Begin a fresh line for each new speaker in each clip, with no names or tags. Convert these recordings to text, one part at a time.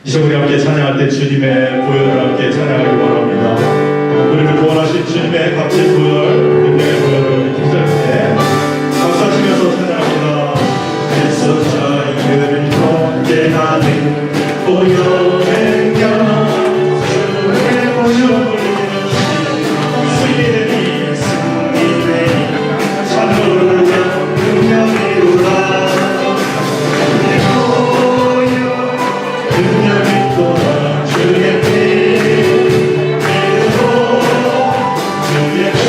이제 우리 함께 찬양할 때 주님의 보혈을 함께 찬양하기 원합니다. 우리를 구원하신 주님의 값진 보혈, 능력의 보혈을 기절때 감사하시면서 찬양합니다. 애써자 이름을 통제하는 보혈의 경 주의 보혈을 승리되니 승리되니 찬양을 능력이로라. 주의 피, 주의 피,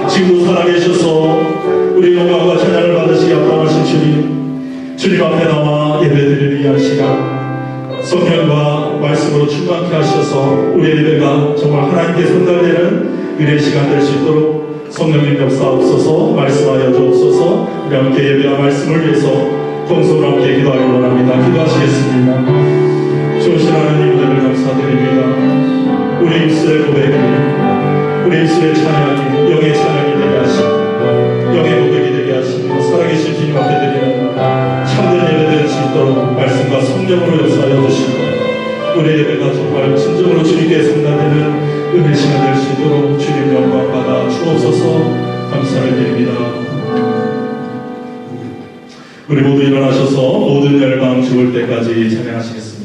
지금도 살아계셔서 우리 영광과 찬양을 받으시기 합당하신 주님 앞에 나와 예배드리는 이 한 시간 성령과 말씀으로 충만케 하셔서 우리의 예배가 정말 하나님께 선달되는 은혜의 시간 될 수 있도록 성령님 역사옵소서. 말씀하여 주옵소서. 우리 함께 예배와 말씀을 위해서 동서로 함께 기도하기 원합니다. 기도하시겠습니다. 좋으신 하나님 은혜를 감사드립니다. 우리 입술의 고백이, 우리 입술의 찬양이 영의 찬양이 되게 하시고 영의 고백이 되게 하시고 살아계신 주님 앞에 드리는 참된 예배 될 수 있도록 말씀과 성령으로 역사하여 주시고 우리 예배가 정말 진정으로 주님께 성단되는 은혜 시간 될 수 있도록 주님 영광 받아 주옵소서. 감사를 드립니다. 우리 모두 일어나셔서 모든 열방 죽을 때까지 찬양하시겠습니다.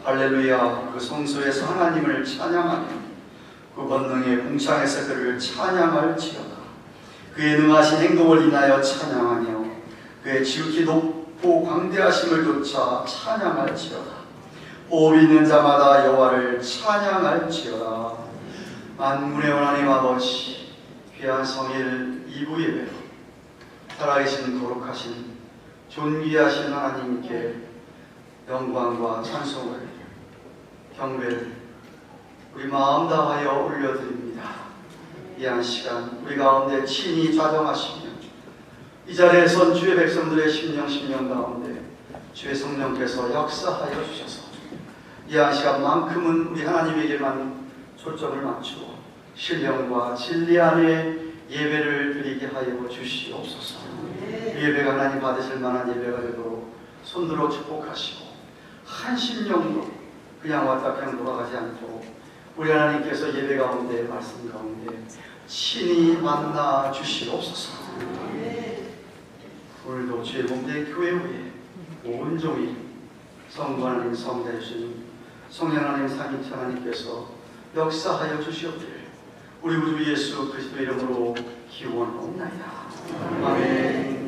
할렐루야. 그 성소에서 하나님을 찬양하며 그 권능의 궁창에서 그를 찬양할지어다. 그의 능하신 행동을 인하여 찬양하며 그의 지극히 높고 광대하심을 조차 찬양할지어다. 호흡이 있는 자마다 여호와를 찬양할지어다. 만군의 하나님 아버지, 귀한 성일 이부 예배로 살아계신 거룩하신 존귀하신 하나님께 영광과 찬송을, 경배를 우리 마음 다하여 올려드립니다. 이 한 시간 우리 가운데 친히 좌정하시며 이 자리에 선 주의 백성들의 심령 가운데 주의 성령께서 역사하여 주셔서 이 한 시간만큼은 우리 하나님에게만 초점을 맞추고 신령과 진리 안에 예배를 드리게 하여 주시옵소서. 이 예배가 하나님 받으실 만한 예배가 되도록 손들어 축복하시고 한 심령도 그냥 왔다 그냥 돌아가지 않도록 우리 하나님께서 예배 가운데 말씀 가운데 친히 만나 주시옵소서. 오늘도 주의 몸대 교회 위에 온종일 성부 하나님, 성자 예수님, 성령 하나님, 삼위일체 하나님께서 역사하여 주시옵기를 우리 구주 예수 그리스도 이름으로 기원하옵나이다. 아멘.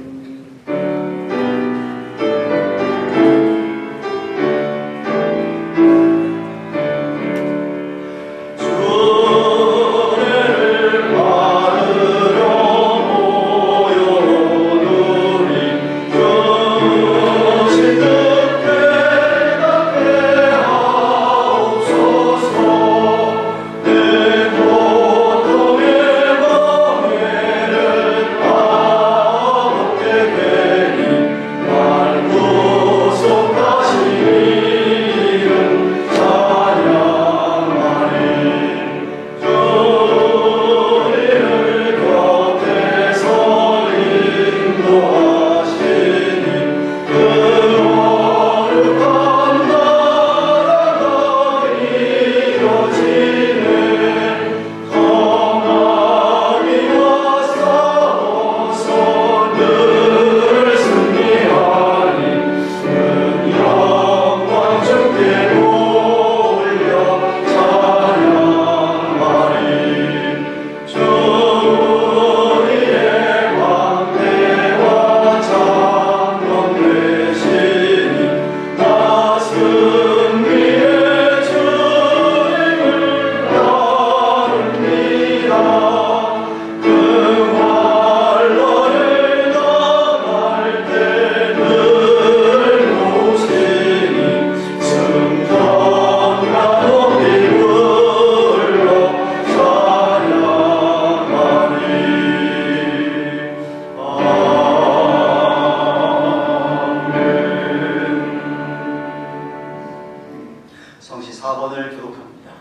성시 4번을 교독합니다.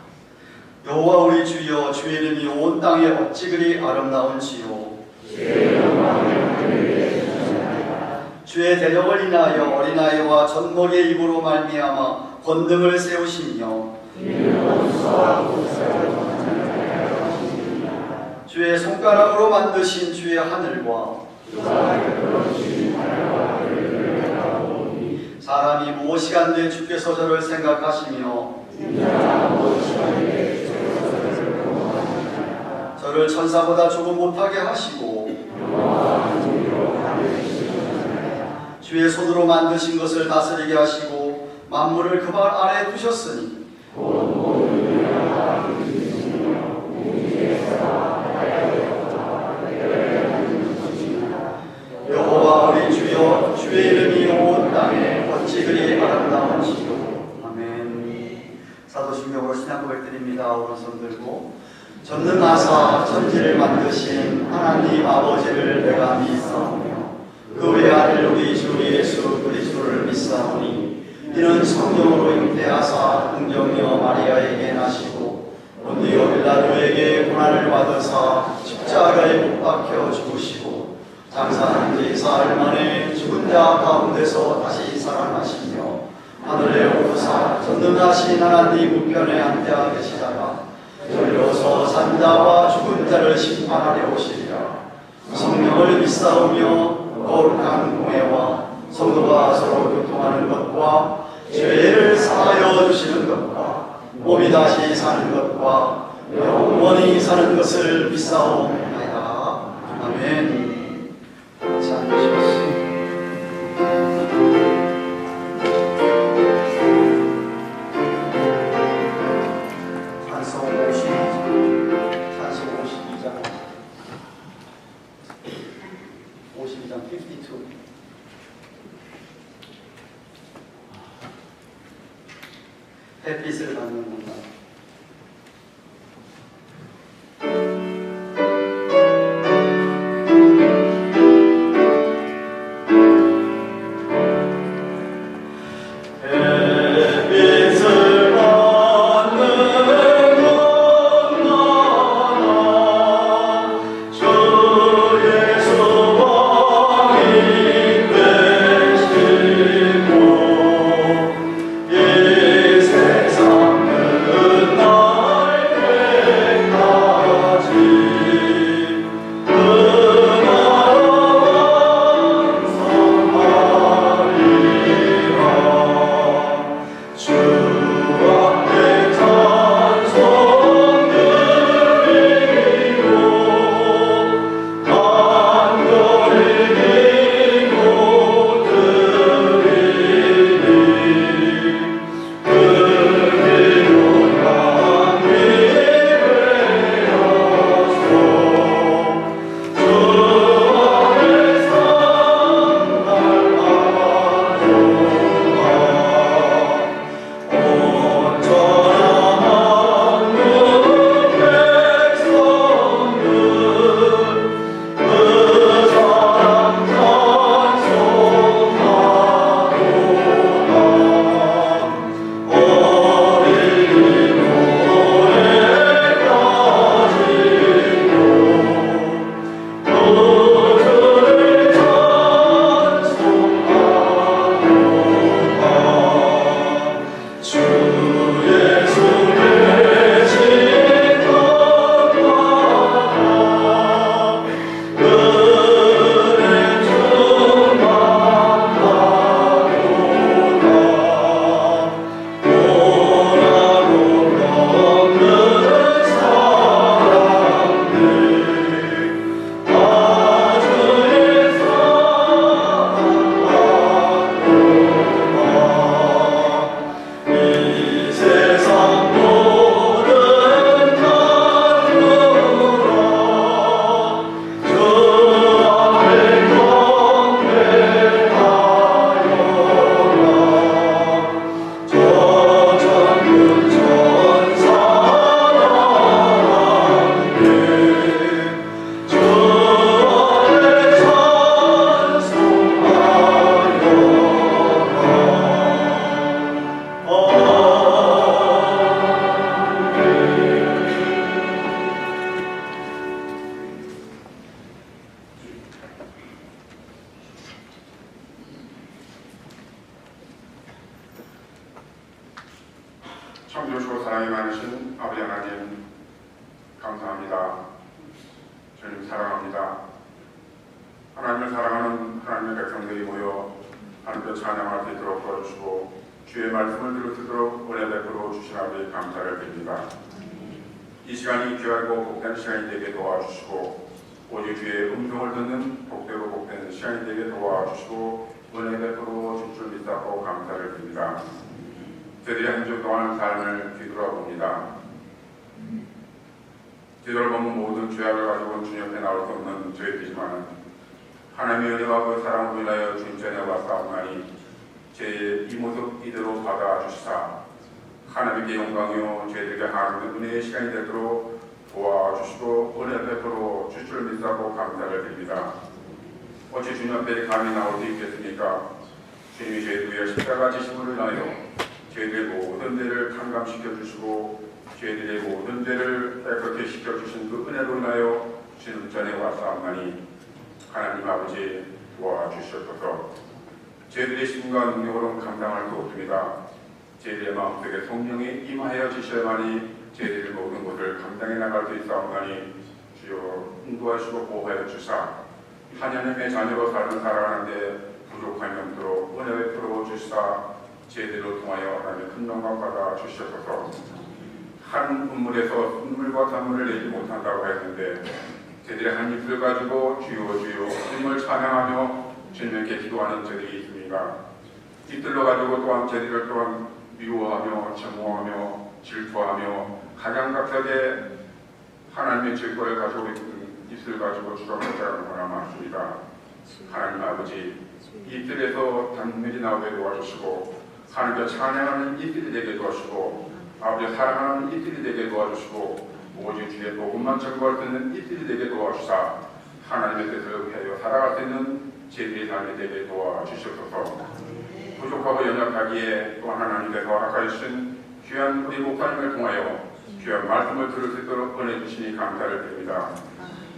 여호와 우리 주여, 주의 이름이 온 땅에 어찌 그리 아름다운지요. 주의 대적을 인하여 어린아이와 젖먹이의 입으로 말미암아 권능을 세우시며 주의 손가락으로 만드신 주의 하늘과 사람이 무엇이간데 주께서 저를 생각하시며 저를 천사보다 조금 못하게 하시고 주의 손으로 만드신 것을 다스리게 하시고 만물을 그 발 아래에 두셨으니 여호와 우리 주여, 주의 이름이 온 땅에 어찌 그리 아름다운지요. 아멘. 사도신경으로 신앙 고백 드립니다. 오른손 들고 전능하사 천지를 만드신 하나님 아버지를 내가 믿사오며 그 외아들 우리 주 예수 그리스도를 믿사오니 이는 성령으로 잉태하사 긍정녀 마리아에게 나시고 본디오 빌라도에게 고난을 받으사 십자가에 못 박혀 죽으시고 장사한 지 사흘 만에 죽은 자 가운데서 다시 살아나시며 하늘에 오르사 전능하신 하나님 우편에 앉아 계시다가 절려서 산자와 죽은 자를 심판하려 오시리라. 성령을 믿사오며 거룩한 공회와 성도가 서로 교통하는 것과 죄를 사하여 주시는 것과 몸이 다시 사는 것과 영원히 사는 것을 믿사옵나이다. 아멘. 같이 앉으십시오. 찬송 52장 52. 햇빛을 받는 공간.
세상 찬양합니다. 주님 사랑합니다. 하나님을 사랑하는 하나님의 백성들이 모여 하나님의 찬양할 수 있도록 도와주시고 주의 말씀을 들을 수 있도록 은혜 베풀어 주시나니 감사를 드립니다. 이 시간이 귀하고 복된 시간이 되게 도와주시고 오직 주의 음성을 듣는 복되고 복된 시간이 되게 도와주시고 은혜 베풀어 주실 줄 믿사고 감사를 드립니다. 저희들이 한 주 동안 삶을 뒤돌아봅니다. 뒤돌아보면 모든 죄악을 가지고 주님 앞에 나올 수 없는 저희들이지만 하나님의 은혜와 그 사랑으로 인하여 주님 전에 왔사오나니 제 이 모습 이대로 받아주시사 하나님께 영광이요 저희들에게 하나님의 은혜의 시간이 되도록 도와주시고 은혜 베풀어 주실 줄 믿사고 감사를 드립니다. 어찌 주님 앞에 감히 나올 수 있겠습니까? 주님이 저희들 위해 십자가 지심으로 인하여 저희들의 모든 죄를 탕감시켜 주시고 저희들의 모든 죄를 깨끗게 시켜주신 그 은혜로 인하여 주님 전에 왔사오나니 하나님 아버지 도와주시옵소서. 저희들의 힘과 능력으로는 감당할 수 없습니다. 저희들의 마음속에 성령이 임하여 주셔야만이 저희들의 모든 것을 감당해 나갈 수 있사오나니 주여 인도하시고 보호하여 주사 하나님의 자녀로 살아가는데 부족함이 없도록 은혜 베풀어 주시사 저희들을 통하여 하나님의 큰 영광 받아 주시옵소서. 한 눈물에서 눈물과 단물을 내지 못한다고 했는데 저희들의 한 입술 가지고 주여 주여 주님을 찬양하며 주님께 기도하는 저들이 있습니다. 입술로 가지고 또한 저희들을 또한 미워하며 증오하며 질투하며 각양각색의 하나님의 질서를 가지고 있는 입술 가지고 주장하는 자가 너무나 많습니다. 하나님 아버지 입술에서 단물이 나오게 도와주시고 하나님께 찬양하는 입술이 되게 도와주시고 아버지 사랑하는 입술이 되게 도와주시고 오직 주의 복음만 전거할 수 있는 입술이 되게 도와주사 하나님의 뜻을 위하여 살아갈 수 있는 저희들의 삶이 되게 도와주시옵소서. 부족하고 연약하기에 또 하나님께서 허락하여 주신 귀한 우리 목사님을 통하여 귀한 말씀을 들을 수 있도록 은혜 주시니 감사를 드립니다.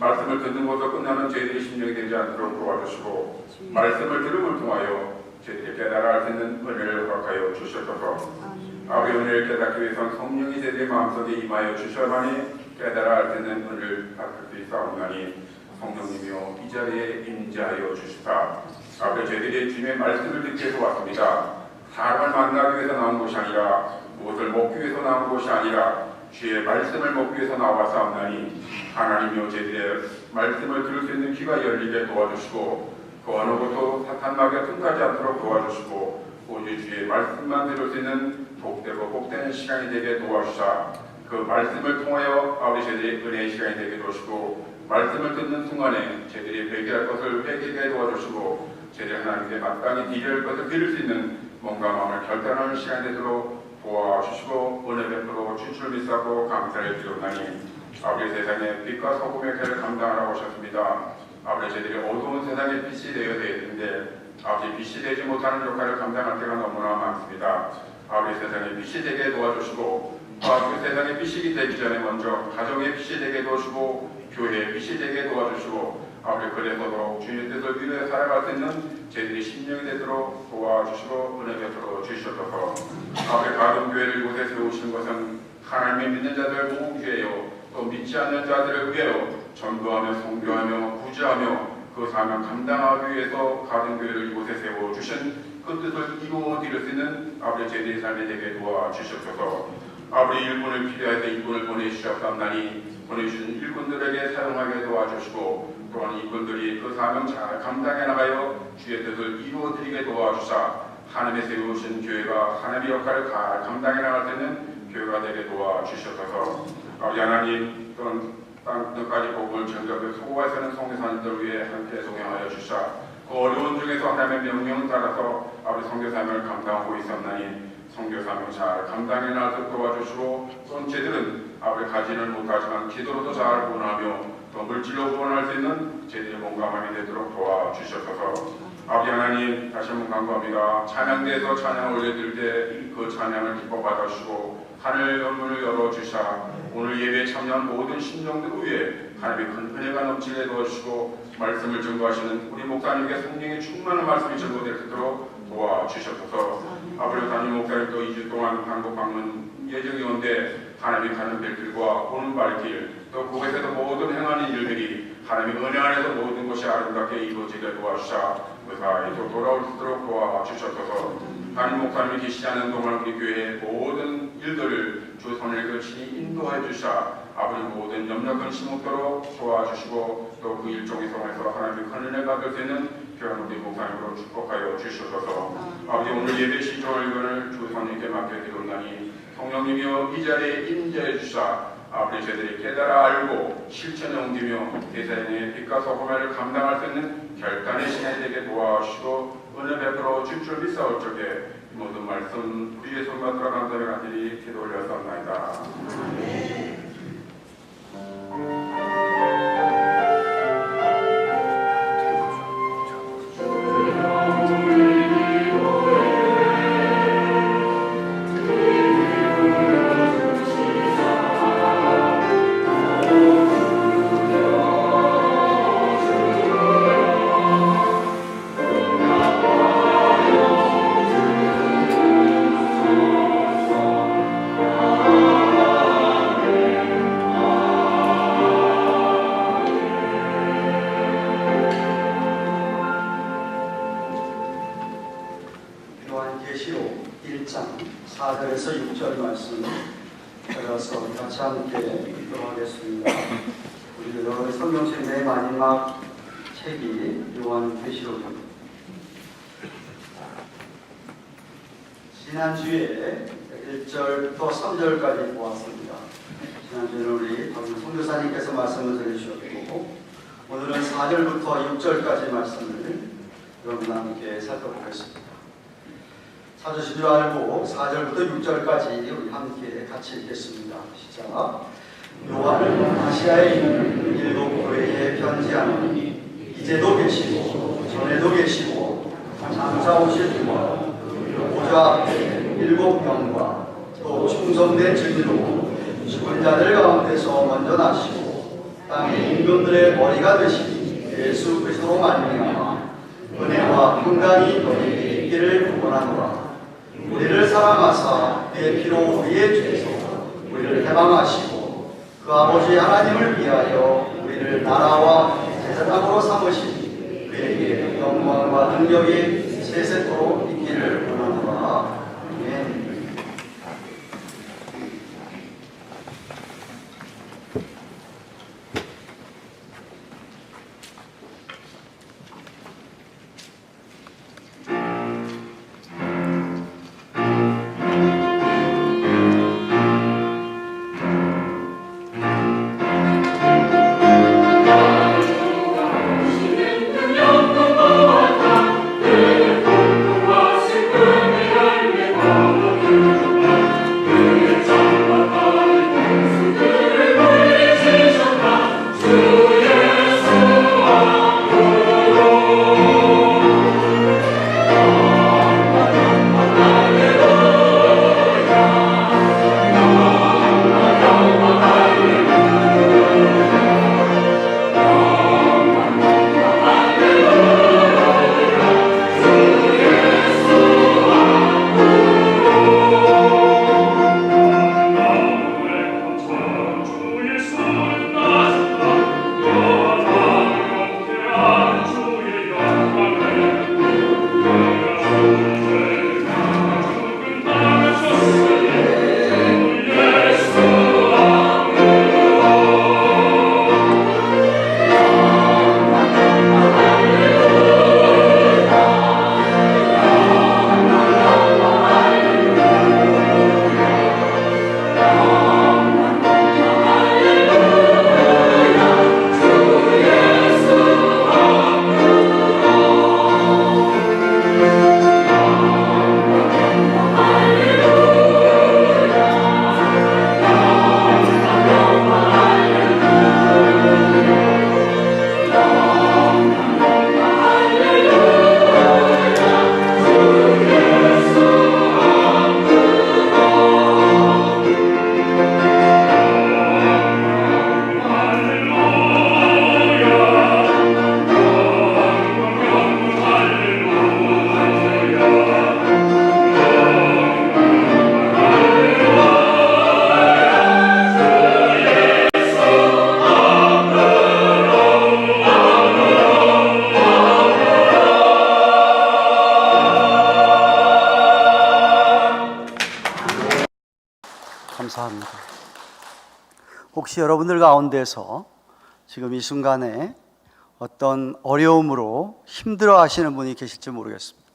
말씀을 듣는 것으로 끝나는 저희들의 심령이 되지 않도록 도와주시고 말씀을 들음을 통하여 저희들이 깨달아 할 수 있는 은혜를 허락하여 주시옵소서. 아버지 은혜를 깨닫기 위해서는 성령이 저희들의 마음속에 임하여 주셔야만이 깨달아 할 수 있는 은혜를 받을 수 있사옵나니 성령님이여 이 자리에 임재하여 주시사 아버지 저희들이 주님의 말씀을 듣기 위해서 왔습니다. 사람을 만나기 위해서 나온 것이 아니라 무엇을 먹기 위해서 나온 것이 아니라 주의 말씀을 먹기 위해서 나와사옵나니 하나님이여 저희들의 말씀을 들을 수 있는 귀가 열리게 도와주시고 그 어느 것도 사탄 마귀가 틈타지 않도록 도와주시고 오직 주의 말씀만 들을 수 있는 복되고 복된 시간이 되게 도와주사 그 말씀을 통하여 아버지 저희들의 은혜의 시간이 되게 도와주시고 말씀을 듣는 순간에 저희들이 회개할 것을 회개하게 도와주시고 저희들이 하나님께 마땅히 드릴 것을 드릴 수 있는 몸과 마음을 결단하는 시간이 되도록 도와주시고 은혜 베풀어 주실 줄 믿사고 감사를 드리옵나니 아버지 세상에 빛과 소금의 죄를 감당하라고 하셨습니다. 아버지 저희들이 어두운 세상의 빛이 되어야 되는데 아버지 빛이 되지 못하는 역할을 감당할 때가 너무나 많습니다. 아버지 세상에 빛이 되게 도와주시고 아버지 세상의 빛이 되기 전에 먼저 가정의 빛이 되게 도와주시고 교회의 빛이 되게 도와주시고 아버지 그래서도 주님의 뜻을 위해 살아갈 수 있는 저희들이 심령이 되도록 도와주시고 은혜 베풀어 주시옵소서. 아버지 가정교회를 이곳에 세우신 것은 하나님의 믿는 자들 모으기에요 또 믿지 않는 자들을 위하여 전도하며 선교하며 구제하며 그 사명 감당하기 위해서 가정교회를 이곳에 세워주신 그 뜻을 이루어 드릴 수 있는 아버지 저희들의 삶이 되게 도와주시옵소서. 아버지 일꾼을 필요해서 일꾼을 보내주셨사옵나니 보내주신 일꾼들에게 사용하게 도와주시고 또한 이분들이 그 사명 잘 감당해 나가여 주의 뜻을 이루어드리게 도와주사 하나님의 세우신 교회가 하나님의 역할을 잘 감당해 나갈 수 있는 교회가 되게 도와주셔서 아버지 하나님 또한 땅끝까지 복음을 전하고 소고에서는 성교사님들을 위해 함께 동행하여 주사 그 어려운 중에서 하나님의 명령을 따라서 아버지 성교사명을 감당하고 있었나니 성교사명 잘 감당해 나가도록 도와주시고 또한 저희들은 아버지 가지는 못하지만 기도로도 잘 구원하며 또 물질로 구원할 수 있는 저희들의 몸과 마음이 되도록 도와주셔서 아버지 하나님 다시 한번 간구합니다. 찬양대에서 찬양을 올려드릴 때 그 찬양을 기뻐 받아주시고 하늘 문을 열어주사 오늘 예배에 참여한 모든 심령들 위에 하나님의 큰 은혜가 넘치게 도와주시고 말씀을 증거하시는 우리 목사님께 성령의 충만한 말씀이 증거될 수 있도록 도와주셔서 아버지 담임 목사님도 2주 동안 한국 방문 예정이온데 하나님이 가는 발길과 오는 발길, 또 그곳에서 모든 행하는 일들이 하나님의 은혜 안에서 모든 것이 아름답게 이루어지게 도와주사 무사히 또 돌아올 수 있도록 도와주셔서 담임 목사님이 계시지 않은 동안 우리 교회의 모든 일들을 주 선을 친히 인도해 주사 아버지 모든 염려 근심 없도록 도와주시고 또 그 일종의 성에서 하나님의 큰 은혜 받을 수 있는 귀한 우리 목사님으로 축복하여 주셔서 아버지 오늘 예배 시조일권을 주 선님께 맡겨드리오나니 성령님이여 이 자리에 임재해 주사 아버지 저희들이 깨달아 알고 실천에 옮기며 대사인의 빛과 소금을 감당할 수 있는 결단의 시간이 되게 도와주시고 은혜 베풀어 줄 줄 믿사올 적에 이 모든 말씀 우리의 손맛으로 감사를 간절히 기도 올렸사옵나이다.
계시록 1장 4절에서 6절 말씀 따라서 같이 함께 읽도록하겠습니다. 우리들은 성경책 맨 마지막 책이 요한계시록입니다. 지난주에 1절부터 3절까지 보았습니다. 지난주에는 우리 박윤 선교사님께서 말씀을 들으셨고 오늘은 4절부터 6절까지 말씀을 여러분과 함께 살펴보겠습니다. 찾으신 줄 알고 4절부터 6절까지 우리 함께 같이 읽겠습니다. 시작. 요한은 아시아에 있는 7 교회에 편지하노니 이제도 계시고 전에도 계시고 장차 오실 주와 보좌 앞에 7명과 또 충성된 증인으로 죽은 자들 가운데서 먼저 나시고 땅의 임금들의 머리가 되신 예수 그리스도로 말미암아 은혜와 평강이 너희에게 있기를 구원하노라. 우리를 사랑하사 내 피로 우리의 죄에서 우리를 해방하시고 그 아버지 하나님을 위하여 우리를 나라와 제사장으로 삼으시니 그에게 영광과 능력이 세세토록 있기를 원하노라. 아멘.
영광과
혹시 여러분들 가운데서 지금 이 순간에 어떤 어려움으로 힘들어 하시는 분이 계실지 모르겠습니다.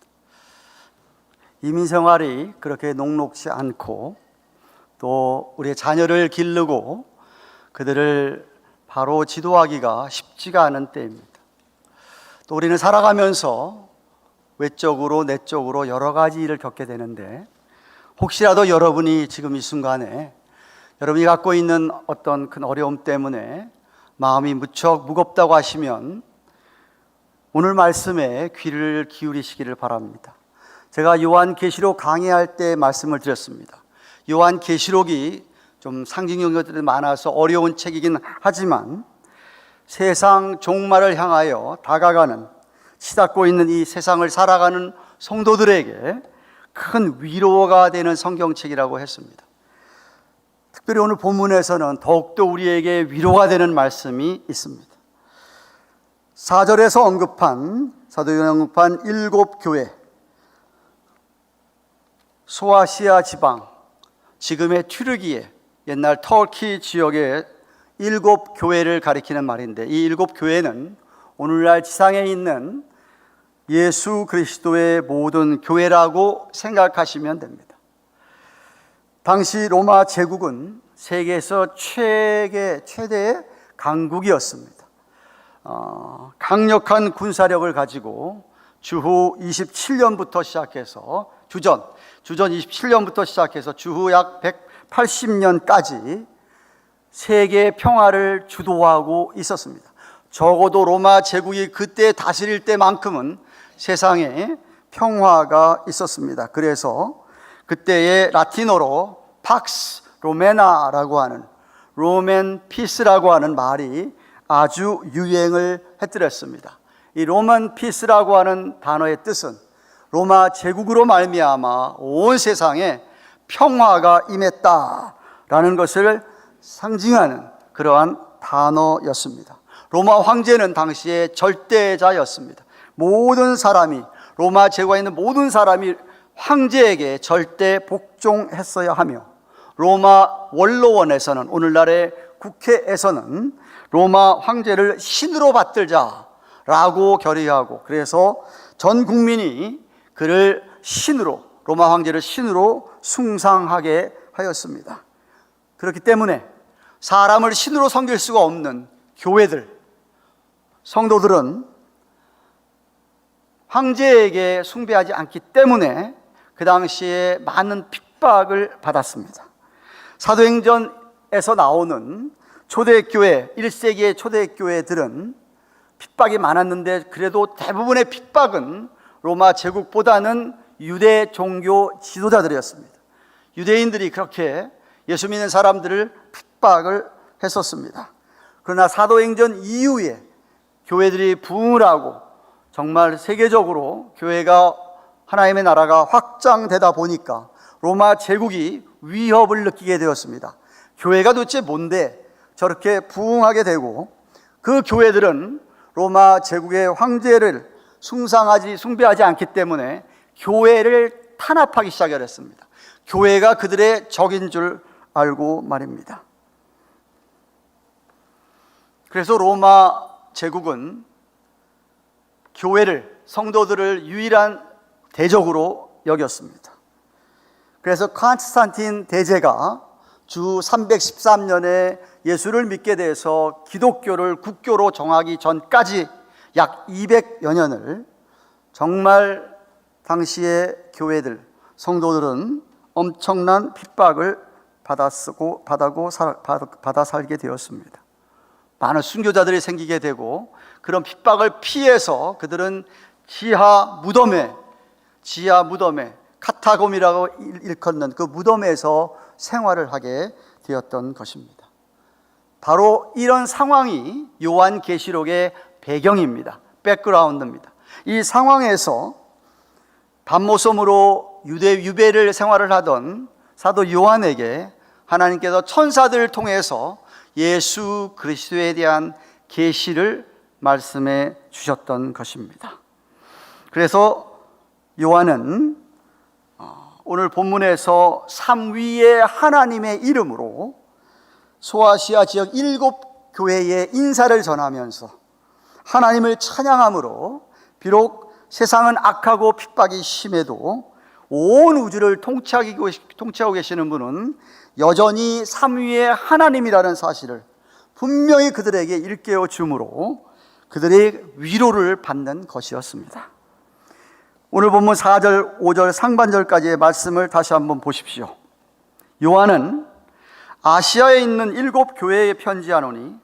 이민 생활이 그렇게 녹록지 않고 또 우리의 자녀를 기르고 그들을 바로 지도하기가 쉽지가 않은 때입니다. 또 우리는 살아가면서 외적으로 내적으로 여러 가지 일을 겪게 되는데, 혹시라도 여러분이 지금 이 순간에 여러분이 갖고 있는 어떤 큰 어려움 때문에 마음이 무척 무겁다고 하시면 오늘 말씀에 귀를 기울이시기를 바랍니다. 제가 요한계시록 강의할 때 말씀을 드렸습니다. 요한계시록이 좀 상징적인 것들이 많아서 어려운 책이긴 하지만 세상 종말을 향하여 다가가는, 치닫고 있는 이 세상을 살아가는 성도들에게 큰 위로가 되는 성경책이라고 했습니다. 특별히 오늘 본문에서는 더욱더 우리에게 위로가 되는 말씀이 있습니다. 4절에서 언급한, 사도 요한이 언급한 7 교회, 소아시아 지방, 지금의 튀르기에, 옛날 터키 지역의 7 교회를 가리키는 말인데, 이 7 교회는 오늘날 지상에 있는 예수 그리스도의 모든 교회라고 생각하시면 됩니다. 당시 로마 제국은 세계에서 최대의 강국이었습니다. 강력한 군사력을 가지고 주후 27년부터 시작해서 주전 27년부터 시작해서 주후 약 180년까지 세계 평화를 주도하고 있었습니다. 적어도 로마 제국이 그때 다스릴 때만큼은 세상에 평화가 있었습니다. 그래서 그때의 라틴어로 팍스 로메나라고 하는, 로맨 피스라고 하는 말이 아주 유행을 했더랬습니다. 이 로맨 피스라고 하는 단어의 뜻은 로마 제국으로 말미암아 온 세상에 평화가 임했다라는 것을 상징하는 그러한 단어였습니다. 로마 황제는 당시에 절대자였습니다. 모든 사람이, 로마 제국에 있는 모든 사람이 황제에게 절대 복종했어야 하며, 로마 원로원에서는, 오늘날의 국회에서는 로마 황제를 신으로 받들자라고 결의하고, 그래서 전 국민이 그를 신으로, 로마 황제를 신으로 숭상하게 하였습니다. 그렇기 때문에 사람을 신으로 섬길 수가 없는 교회들, 성도들은 황제에게 숭배하지 않기 때문에 그 당시에 많은 핍박을 받았습니다. 사도행전에서 나오는 초대교회, 1세기의 초대교회들은 핍박이 많았는데, 그래도 대부분의 핍박은 로마 제국보다는 유대 종교 지도자들이었습니다. 유대인들이 그렇게 예수 믿는 사람들을 핍박을 했었습니다. 그러나 사도행전 이후에 교회들이 부흥을 하고 정말 세계적으로 교회가, 하나님의 나라가 확장되다 보니까 로마 제국이 위협을 느끼게 되었습니다. 교회가 도대체 뭔데 저렇게 부흥하게 되고, 그 교회들은 로마 제국의 황제를 숭배하지 않기 때문에 교회를 탄압하기 시작했습니다. 교회가 그들의 적인 줄 알고 말입니다. 그래서 로마 제국은 교회를, 성도들을 유일한 대적으로 여겼습니다. 그래서 콘스탄틴 대제가 주 313년에 예수를 믿게 돼서 기독교를 국교로 정하기 전까지 약 200여 년을 정말 당시의 교회들, 성도들은 엄청난 핍박을 받아 살게 되었습니다. 많은 순교자들이 생기게 되고, 그런 핍박을 피해서 그들은 지하 무덤에 카타콤이라고 일컫는 그 무덤에서 생활을 하게 되었던 것입니다. 바로 이런 상황이 요한계시록의 배경입니다. 백그라운드입니다. 이 상황에서 밤모섬으로 유배를 생활을 하던 사도 요한에게 하나님께서 천사들을 통해서 예수 그리스도에 대한 계시를 말씀해 주셨던 것입니다. 그래서 요한은 오늘 본문에서 삼위의 하나님의 이름으로 소아시아 지역 7교회에 인사를 전하면서 하나님을 찬양함으로 비록 세상은 악하고 핍박이 심해도 온 우주를 통치하고 계시는 분은 여전히 삼위의 하나님이라는 사실을 분명히 그들에게 일깨워 주므로 그들의 위로를 받는 것이었습니다. 오늘 본문 4절, 5절 상반절까지의 말씀을 다시 한번 보십시오. 요한은 아시아에 있는 7교회에 편지하노니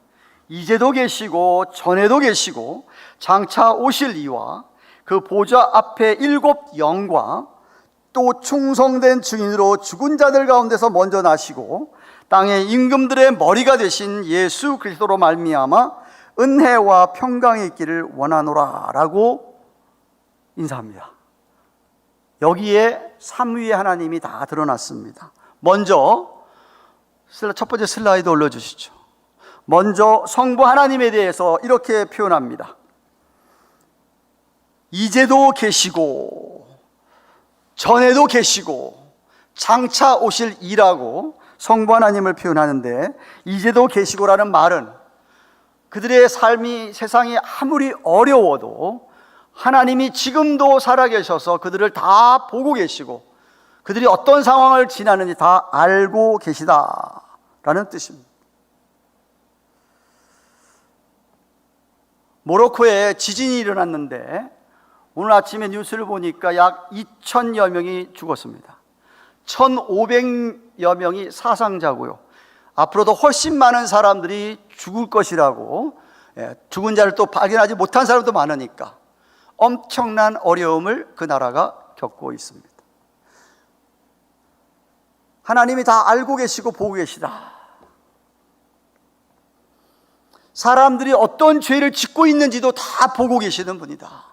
이제도 계시고 전에도 계시고 장차 오실 이와 그 보좌 앞에 7 영과 또 충성된 증인으로 죽은 자들 가운데서 먼저 나시고 땅의 임금들의 머리가 되신 예수 그리스도로 말미암아 은혜와 평강이 있기를 원하노라 라고 인사합니다. 여기에 삼위의 하나님이 다 드러났습니다. 먼저 첫 번째 슬라이드 올려주시죠. 먼저 성부 하나님에 대해서 이렇게 표현합니다. 이제도 계시고 전에도 계시고 장차 오실 이라고 성부 하나님을 표현하는데, 이제도 계시고라는 말은 그들의 삶이 세상이 아무리 어려워도 하나님이 지금도 살아계셔서 그들을 다 보고 계시고 그들이 어떤 상황을 지나는지 다 알고 계시다라는 뜻입니다. 모로코에 지진이 일어났는데 오늘 아침에 뉴스를 보니까 약 2,000여 명이 죽었습니다. 1,500여 명이 사상자고요. 앞으로도 훨씬 많은 사람들이 죽을 것이라고, 죽은 자를 또 발견하지 못한 사람도 많으니까 엄청난 어려움을 그 나라가 겪고 있습니다. 하나님이 다 알고 계시고 보고 계시다. 사람들이 어떤 죄를 짓고 있는지도 다 보고 계시는 분이다.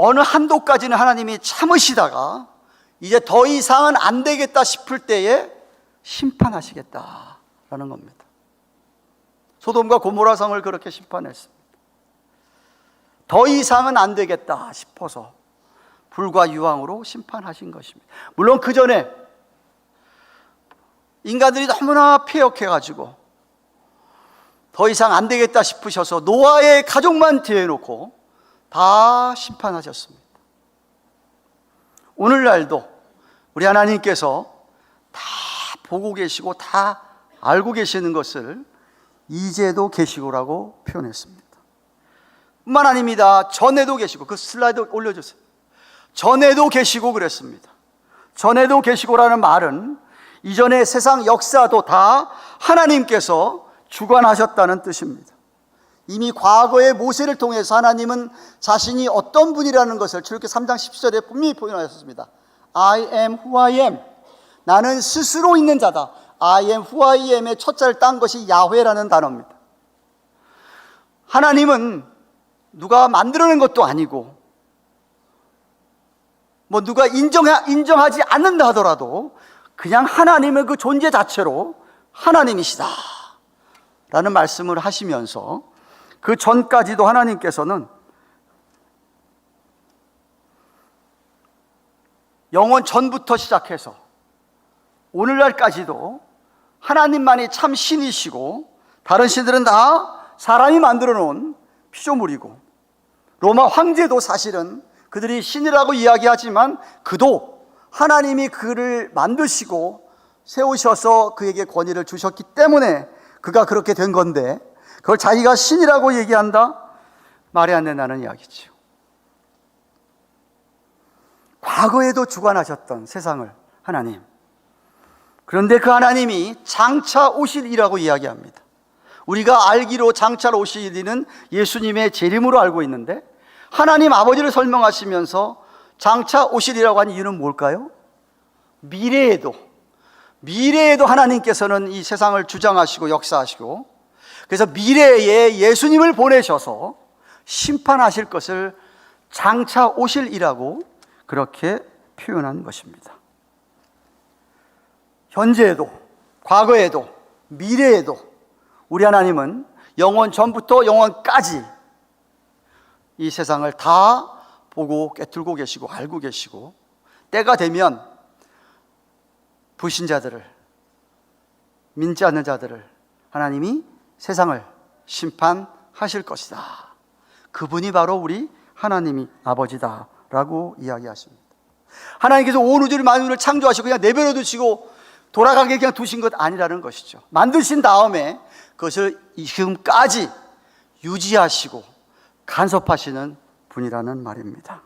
어느 한도까지는 하나님이 참으시다가 이제 더 이상은 안 되겠다 싶을 때에 심판하시겠다라는 겁니다. 소돔과 고모라 성을 그렇게 심판했습니다. 더 이상은 안 되겠다 싶어서 불과 유황으로 심판하신 것입니다. 물론 그 전에 인간들이 너무나 패역해가지고 더 이상 안 되겠다 싶으셔서 노아의 가족만 대해놓고 다 심판하셨습니다. 오늘날도 우리 하나님께서 다 보고 계시고 다 알고 계시는 것을 이제도 계시고라고 표현했습니다. 뿐만 아닙니다. 전에도 계시고, 그 슬라이드 올려주세요. 전에도 계시고 그랬습니다. 전에도 계시고라는 말은 이전의 세상 역사도 다 하나님께서 주관하셨다는 뜻입니다. 이미 과거의 모세를 통해서 하나님은 자신이 어떤 분이라는 것을 출애굽기 3장 10절에 분명히 표현하셨습니다. I am who I am. 나는 스스로 있는 자다. I am who I am의 첫 자를 딴 것이 야훼라는 단어입니다. 하나님은 누가 만들어낸 것도 아니고 뭐 누가 인정하지 않는다 하더라도 그냥 하나님의 그 존재 자체로 하나님이시다 라는 말씀을 하시면서 그 전까지도 하나님께서는 영원 전부터 시작해서 오늘날까지도 하나님만이 참 신이시고 다른 신들은 다 사람이 만들어 놓은 피조물이고, 로마 황제도 사실은 그들이 신이라고 이야기하지만 그도 하나님이 그를 만드시고 세우셔서 그에게 권위를 주셨기 때문에 그가 그렇게 된 건데, 그걸 자기가 신이라고 얘기한다? 말이 안 된다는 이야기죠. 과거에도 주관하셨던 세상을 하나님, 그런데 그 하나님이 장차 오실 이라고 이야기합니다. 우리가 알기로 장차 오실 이는 예수님의 재림으로 알고 있는데, 하나님 아버지를 설명하시면서 장차 오실이라고 한 이유는 뭘까요? 미래에도 하나님께서는 이 세상을 주장하시고 역사하시고, 그래서 미래에 예수님을 보내셔서 심판하실 것을 장차 오실이라고 그렇게 표현한 것입니다. 현재에도, 과거에도, 미래에도 우리 하나님은 영원 전부터 영원까지 이 세상을 다 보고 꿰뚫고 계시고 알고 계시고, 때가 되면 불신자들을, 믿지 않는 자들을 하나님이 세상을 심판하실 것이다. 그분이 바로 우리 하나님이 아버지다라고 이야기하십니다. 하나님께서 온 우주를 만물을 창조하시고 그냥 내버려 두시고 돌아가게 그냥 두신 것 아니라는 것이죠. 만드신 다음에 그것을 지금까지 유지하시고 간섭하시는 분이라는 말입니다.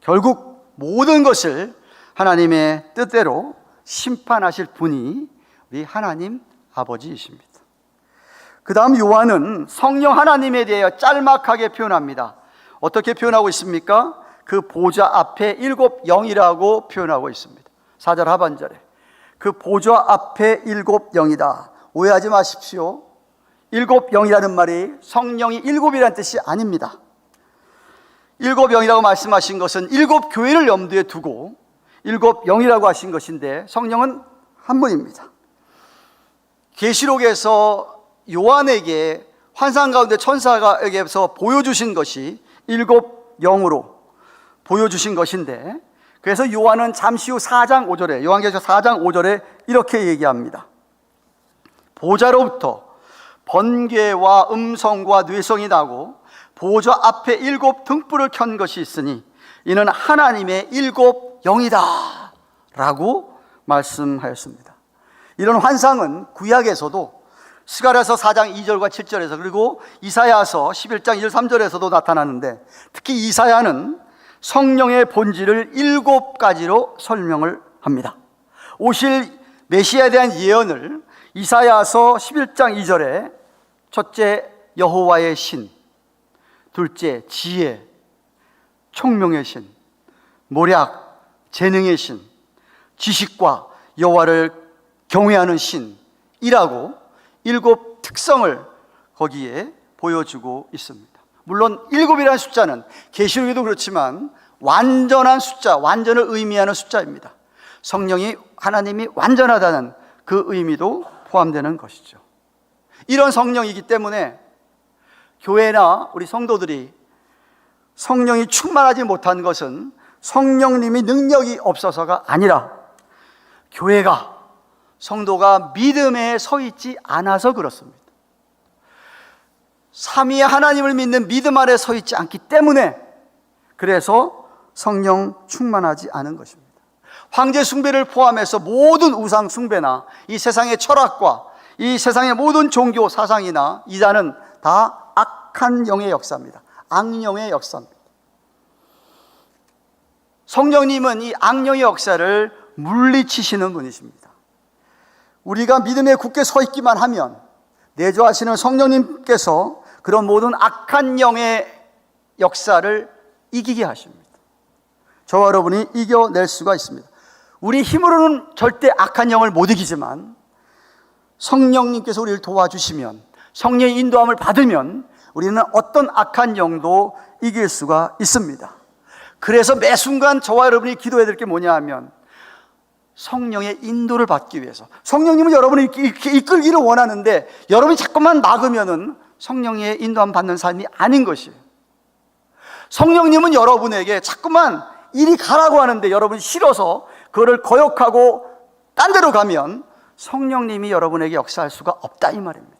결국 모든 것을 하나님의 뜻대로 심판하실 분이 우리 하나님 아버지이십니다. 그 다음 요한은 성령 하나님에 대해 짤막하게 표현합니다. 어떻게 표현하고 있습니까? 그 보좌 앞에 7 영이라고 표현하고 있습니다. 4절 하반절에 그 보좌 앞에 7 영이다. 오해하지 마십시오. 7 영이라는 말이 성령이 7이라는 뜻이 아닙니다. 7 영이라고 말씀하신 것은 7 교회를 염두에 두고 7 영이라고 하신 것인데 성령은 한 분입니다. 계시록에서 요한에게 환상 가운데 천사에게서 보여주신 것이 7 영으로 보여주신 것인데, 그래서 요한은 잠시 후 4장 5절에 요한계시록 4장 5절에 이렇게 얘기합니다. 보좌로부터 번개와 음성과 뇌성이 나고 보좌 앞에 7 등불을 켠 것이 있으니 이는 하나님의 7 영이다 라고 말씀하였습니다. 이런 환상은 구약에서도 스가랴서 4장 2절과 7절에서 그리고 이사야서 11장 1, 3절에서도 나타나는데, 특히 이사야는 성령의 본질을 7가지로 설명을 합니다. 오실 메시아에 대한 예언을 이사야서 11장 2절에 첫째 여호와의 신, 둘째 지혜, 총명의 신, 모략, 재능의 신, 지식과 여호와를 경외하는 신이라고 7 특성을 거기에 보여주고 있습니다. 물론 7이라는 숫자는 계시록에도 그렇지만 완전한 숫자, 완전을 의미하는 숫자입니다. 성령이 하나님이 완전하다는 그 의미도 포함되는 것이죠. 이런 성령이기 때문에 교회나 우리 성도들이 성령이 충만하지 못한 것은 성령님이 능력이 없어서가 아니라 교회가, 성도가 믿음에 서 있지 않아서 그렇습니다. 삼위의 하나님을 믿는 믿음 아래 서 있지 않기 때문에, 그래서 성령 충만하지 않은 것입니다. 황제 숭배를 포함해서 모든 우상 숭배나 이 세상의 철학과 이 세상의 모든 종교 사상이나 이단은 다 악한 영의 역사입니다. 악령의 역사입니다. 성령님은 이 악령의 역사를 물리치시는 분이십니다. 우리가 믿음에 굳게 서 있기만 하면 내주하시는 성령님께서 그런 모든 악한 영의 역사를 이기게 하십니다. 저와 여러분이 이겨낼 수가 있습니다. 우리 힘으로는 절대 악한 영을 못 이기지만 성령님께서 우리를 도와주시면, 성령의 인도함을 받으면 우리는 어떤 악한 영도 이길 수가 있습니다. 그래서 매 순간 저와 여러분이 기도해야 될 게 뭐냐 하면 성령의 인도를 받기 위해서, 성령님은 여러분을 이렇게 이끌기를 원하는데 여러분이 자꾸만 막으면은 성령의 인도함 받는 삶이 아닌 것이에요. 성령님은 여러분에게 자꾸만 이리 가라고 하는데 여러분이 싫어서 그거를 거역하고 딴 데로 가면 성령님이 여러분에게 역사할 수가 없다 이 말입니다.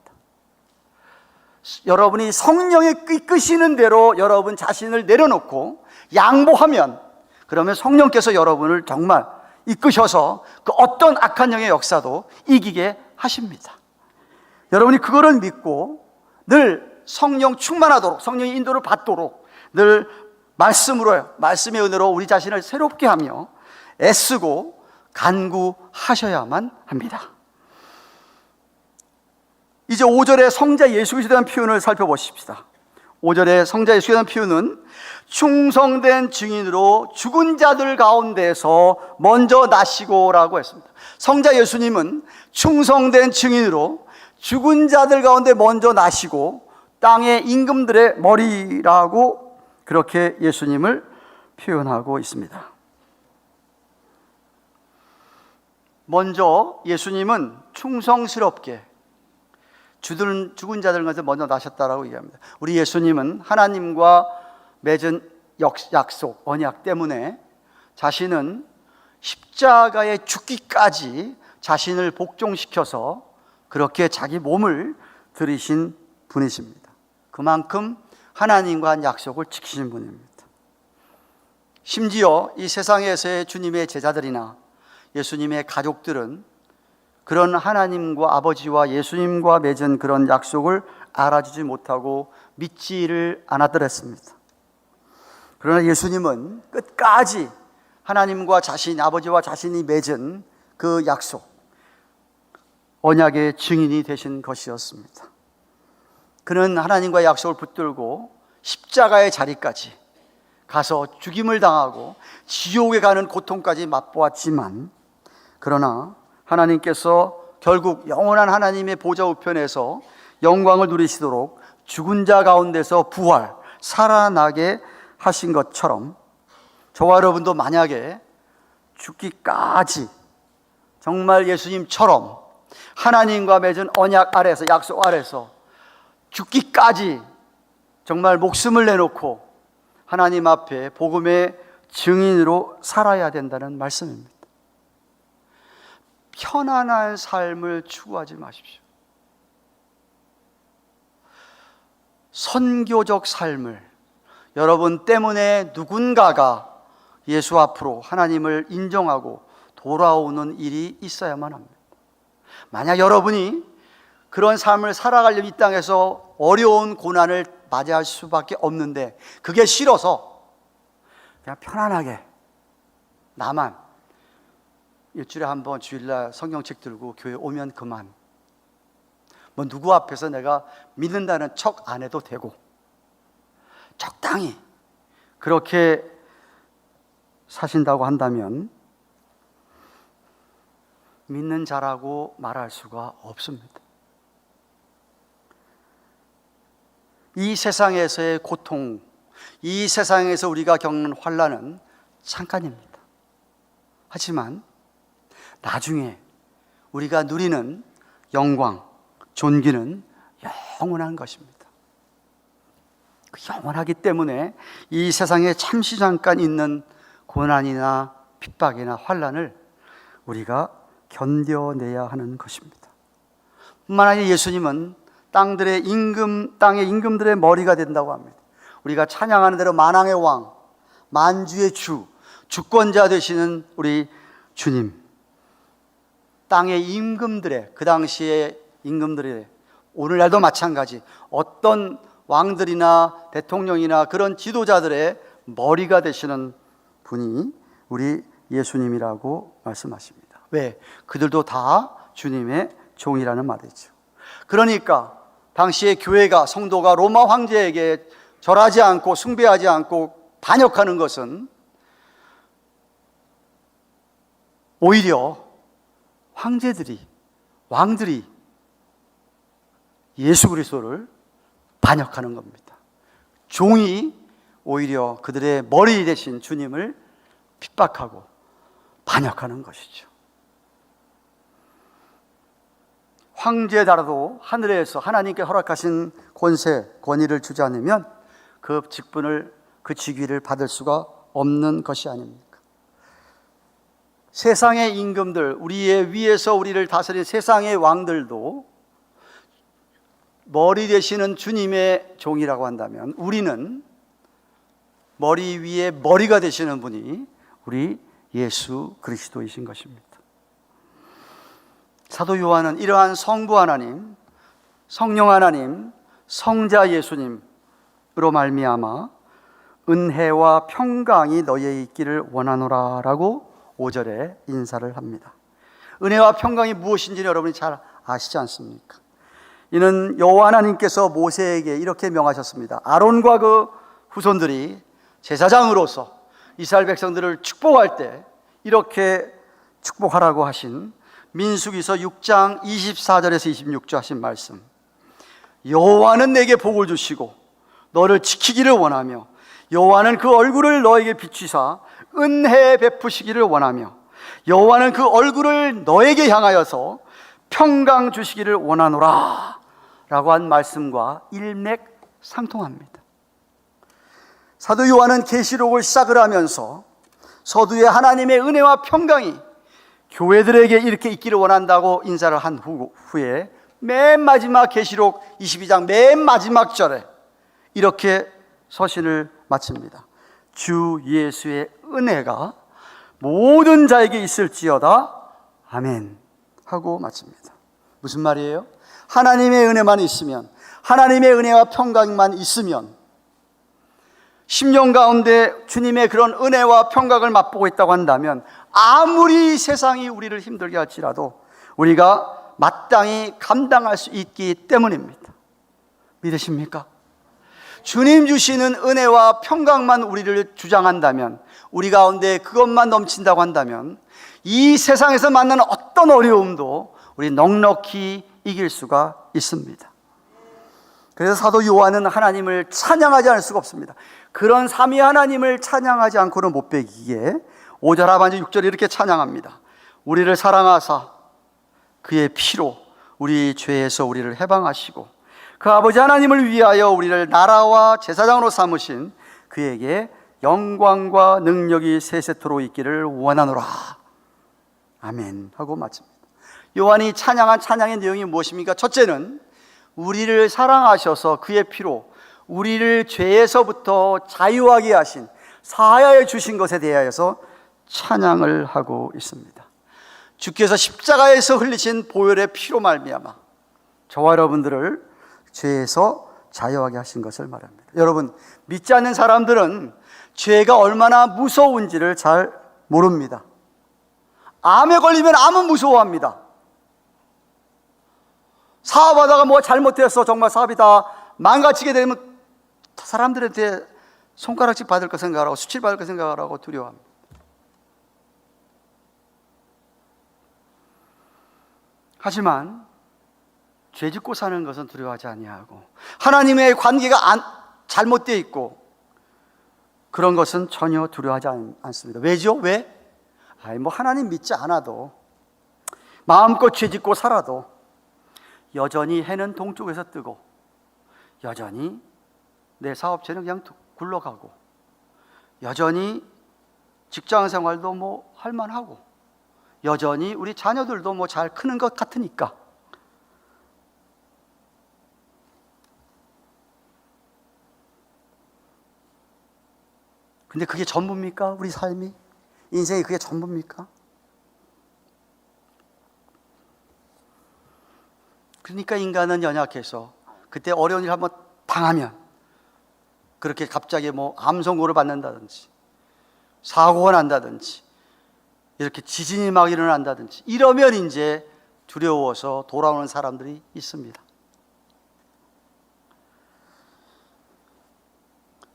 여러분이 성령이 이끄시는 대로 여러분 자신을 내려놓고 양보하면, 그러면 성령께서 여러분을 정말 이끄셔서 그 어떤 악한 영의 역사도 이기게 하십니다. 여러분이 그거를 믿고 늘 성령 충만하도록, 성령의 인도를 받도록 늘 말씀으로, 말씀의 은혜로 우리 자신을 새롭게 하며 애쓰고 간구하셔야만 합니다. 이제 5절의 성자 예수 그리스도에 대한 표현을 살펴보십시다. 5절의 성자 예수에 대한 표현은 충성된 증인으로 죽은 자들 가운데서 먼저 나시고라고 했습니다. 성자 예수님은 충성된 증인으로 죽은 자들 가운데 먼저 나시고 땅의 임금들의 머리라고 그렇게 예수님을 표현하고 있습니다. 먼저 예수님은 충성스럽게 죽은 자들 가운데 먼저 나셨다라고 얘기합니다. 우리 예수님은 하나님과 맺은 약속, 언약 때문에 자신은 십자가에 죽기까지 자신을 복종시켜서 그렇게 자기 몸을 들이신 분이십니다. 그만큼 하나님과 한 약속을 지키신 분입니다. 심지어 이 세상에서의 주님의 제자들이나 예수님의 가족들은 그런 하나님과 아버지와 예수님과 맺은 그런 약속을 알아주지 못하고 믿지를 않았더랬습니다. 그러나 예수님은 끝까지 하나님과 아버지와 자신이 맺은 그 약속, 언약의 증인이 되신 것이었습니다. 그는 하나님과의 약속을 붙들고 십자가의 자리까지 가서 죽임을 당하고 지옥에 가는 고통까지 맛보았지만, 그러나 하나님께서 결국 영원한 하나님의 보좌 우편에서 영광을 누리시도록 죽은 자 가운데서 살아나게 하신 것처럼 저와 여러분도 만약에 죽기까지 정말 예수님처럼 하나님과 맺은 언약 아래서, 약속 아래서 죽기까지 정말 목숨을 내놓고 하나님 앞에 복음의 증인으로 살아야 된다는 말씀입니다. 편안한 삶을 추구하지 마십시오. 선교적 삶을, 여러분 때문에 누군가가 예수 앞으로 하나님을 인정하고 돌아오는 일이 있어야만 합니다. 만약 여러분이 그런 삶을 살아가려면 이 땅에서 어려운 고난을 맞이할 수밖에 없는데 그게 싫어서 그냥 편안하게 나만 일주일에 한 번 주일날 성경책 들고 교회 오면 그만, 뭐 누구 앞에서 내가 믿는다는 척 안 해도 되고 적당히 그렇게 사신다고 한다면 믿는 자라고 말할 수가 없습니다. 이 세상에서의 고통, 이 세상에서 우리가 겪는 환난은 잠깐입니다. 하지만 나중에 우리가 누리는 영광, 존귀는 영원한 것입니다. 영원하기 때문에 이 세상에 잠시 잠깐 있는 고난이나 핍박이나 환난을 우리가 견뎌내야 하는 것입니다. 뿐만 아니라 예수님은 땅의 임금들의 머리가 된다고 합니다. 우리가 찬양하는 대로 만왕의 왕, 만주의 주, 주권자 되시는 우리 주님, 땅의 임금들의, 그 당시의 임금들의, 오늘날도 마찬가지 어떤 왕들이나 대통령이나 그런 지도자들의 머리가 되시는 분이 우리 예수님이라고 말씀하십니다. 왜? 그들도 다 주님의 종이라는 말이죠. 그러니까 당시의 교회가, 성도가 로마 황제에게 절하지 않고 숭배하지 않고 반역하는 것은 오히려 왕들이 예수 그리스도를 반역하는 겁니다. 종이 오히려 그들의 머리 대신 주님을 핍박하고 반역하는 것이죠. 황제더라도 하늘에서 하나님께 허락하신 권세, 권위를 주지 않으면 그 직분을, 그 직위를 받을 수가 없는 것이 아닙니까? 세상의 임금들, 우리의 위에서 우리를 다스린 세상의 왕들도 머리 되시는 주님의 종이라고 한다면 우리는 머리 위에 머리가 되시는 분이 우리 예수 그리스도이신 것입니다. 사도 요한은 이러한 성부 하나님, 성령 하나님, 성자 예수님으로 말미암아 은혜와 평강이 너희에 있기를 원하노라 라고 5절에 인사를 합니다. 은혜와 평강이 무엇인지는 여러분이 잘 아시지 않습니까? 이는 여호와 하나님께서 모세에게 이렇게 명하셨습니다. 아론과 그 후손들이 제사장으로서 이스라엘 백성들을 축복할 때 이렇게 축복하라고 하신 민수기서 6장 24절에서 26절 하신 말씀, 여호와는 내게 복을 주시고 너를 지키기를 원하며 여호와는 그 얼굴을 너에게 비추사 은혜 베푸시기를 원하며 여호와는 그 얼굴을 너에게 향하여서 평강 주시기를 원하노라 라고 한 말씀과 일맥상통합니다. 사도 요한은 계시록을 시작을 하면서 서두에 하나님의 은혜와 평강이 교회들에게 이렇게 있기를 원한다고 인사를 한 후에 맨 마지막 계시록 22장 맨 마지막 절에 이렇게 서신을 마칩니다. 주 예수의 은혜가 모든 자에게 있을지어다. 아멘 하고 마칩니다. 무슨 말이에요? 하나님의 은혜만 있으면, 하나님의 은혜와 평강만 있으면, 10년 가운데 주님의 그런 은혜와 평강을 맛보고 있다고 한다면 아무리 세상이 우리를 힘들게 할지라도 우리가 마땅히 감당할 수 있기 때문입니다. 믿으십니까? 주님 주시는 은혜와 평강만 우리를 주장한다면, 우리 가운데 그것만 넘친다고 한다면 이 세상에서 만나는 어떤 어려움도 우리 넉넉히 이길 수가 있습니다. 그래서 사도 요한은 하나님을 찬양하지 않을 수가 없습니다. 그런 삼위 하나님을 찬양하지 않고는 못 배기에 5절 하반절 6절 이렇게 찬양합니다. 우리를 사랑하사 그의 피로 우리 죄에서 우리를 해방하시고 그 아버지 하나님을 위하여 우리를 나라와 제사장으로 삼으신 그에게 영광과 능력이 세세토록 있기를 원하노라. 아멘 하고 마칩니다. 요한이 찬양한 찬양의 내용이 무엇입니까? 첫째는 우리를 사랑하셔서 그의 피로 우리를 죄에서부터 자유하게 하신, 사하여 주신 것에 대하여서 찬양을 하고 있습니다. 주께서 십자가에서 흘리신 보혈의 피로 말미암아 저와 여러분들을 죄에서 자유하게 하신 것을 말합니다. 여러분, 믿지 않는 사람들은 죄가 얼마나 무서운지를 잘 모릅니다. 암에 걸리면 암은 무서워합니다. 사업하다가 뭐 잘못해서 정말 사업이 다 망가지게 되면 사람들한테 손가락질 받을 거 생각하고 수칠 받을 거 생각하고 두려워합니다. 하지만 죄 짓고 사는 것은 두려워하지 아니하고 하나님의 관계가 잘못되어 있고 그런 것은 전혀 두려워하지 않습니다. 왜죠? 왜? 뭐 하나님 믿지 않아도 마음껏 죄 짓고 살아도 여전히 해는 동쪽에서 뜨고 여전히 내 사업체는 그냥 굴러가고 여전히 직장 생활도 뭐 할만하고 여전히 우리 자녀들도 뭐 잘 크는 것 같으니까 근데 그게 전부입니까? 우리 삶이? 인생이 그게 전부입니까? 그러니까 인간은 연약해서 그때 어려운 일 한번 당하면 그렇게 갑자기 뭐 암 선고를 받는다든지 사고가 난다든지 이렇게 지진이 막 일어난다든지 이러면 이제 두려워서 돌아오는 사람들이 있습니다.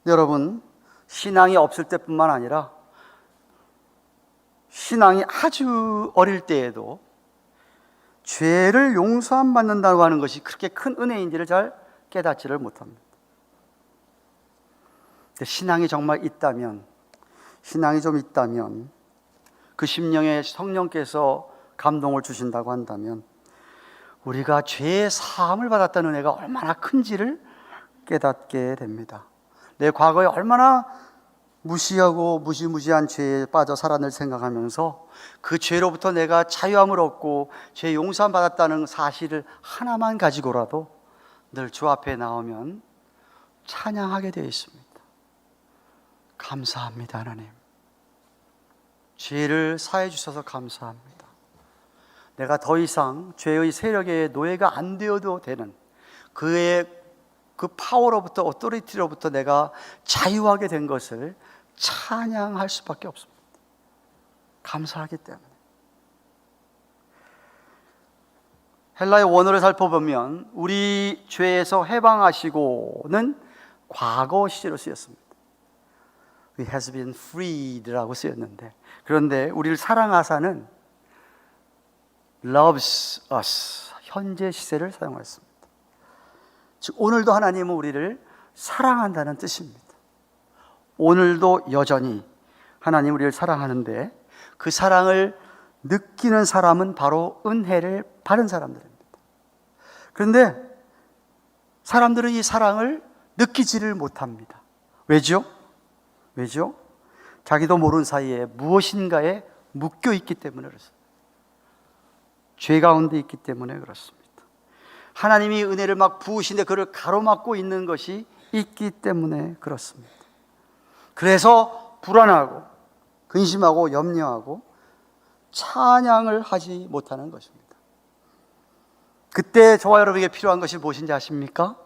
여러분, 신앙이 없을 때뿐만 아니라 신앙이 아주 어릴 때에도 죄를 용서 안 받는다고 하는 것이 그렇게 큰 은혜인지를 잘 깨닫지를 못합니다. 신앙이 정말 있다면, 신앙이 좀 있다면, 그 심령에 성령께서 감동을 주신다고 한다면 우리가 죄의 사함을 받았다는 은혜가 얼마나 큰지를 깨닫게 됩니다. 내 과거에 얼마나 무시하고 무시무시한 죄에 빠져 살았는지 생각하면서 그 죄로부터 내가 자유함을 얻고 죄 용서함 받았다는 사실을 하나만 가지고라도 늘 주 앞에 나오면 찬양하게 되어 있습니다. 감사합니다, 하나님. 죄를 사해 주셔서 감사합니다. 내가 더 이상 죄의 세력의 노예가 안 되어도 되는 그의 그 파워로부터, 오토리티로부터 내가 자유하게 된 것을 찬양할 수밖에 없습니다. 감사하기 때문에. 헬라의 원어를 살펴보면 우리 죄에서 해방하시고는 과거 시제로 쓰였습니다. We has been freed라고 쓰였는데, 그런데 우리를 사랑하사는 loves us, 현재 시제를 사용했습니다. 즉 오늘도 하나님은 우리를 사랑한다는 뜻입니다. 오늘도 여전히 하나님 우리를 사랑하는데 그 사랑을 느끼는 사람은 바로 은혜를 받은 사람들입니다. 그런데 사람들은 이 사랑을 느끼지를 못합니다. 왜죠? 왜죠? 자기도 모르는 사이에 무엇인가에 묶여 있기 때문에 그렇습니다. 죄 가운데 있기 때문에 그렇습니다. 하나님이 은혜를 막 부으시는데 그를 가로막고 있는 것이 있기 때문에 그렇습니다. 그래서 불안하고 근심하고 염려하고 찬양을 하지 못하는 것입니다. 그때 저와 여러분에게 필요한 것이 무엇인지 아십니까?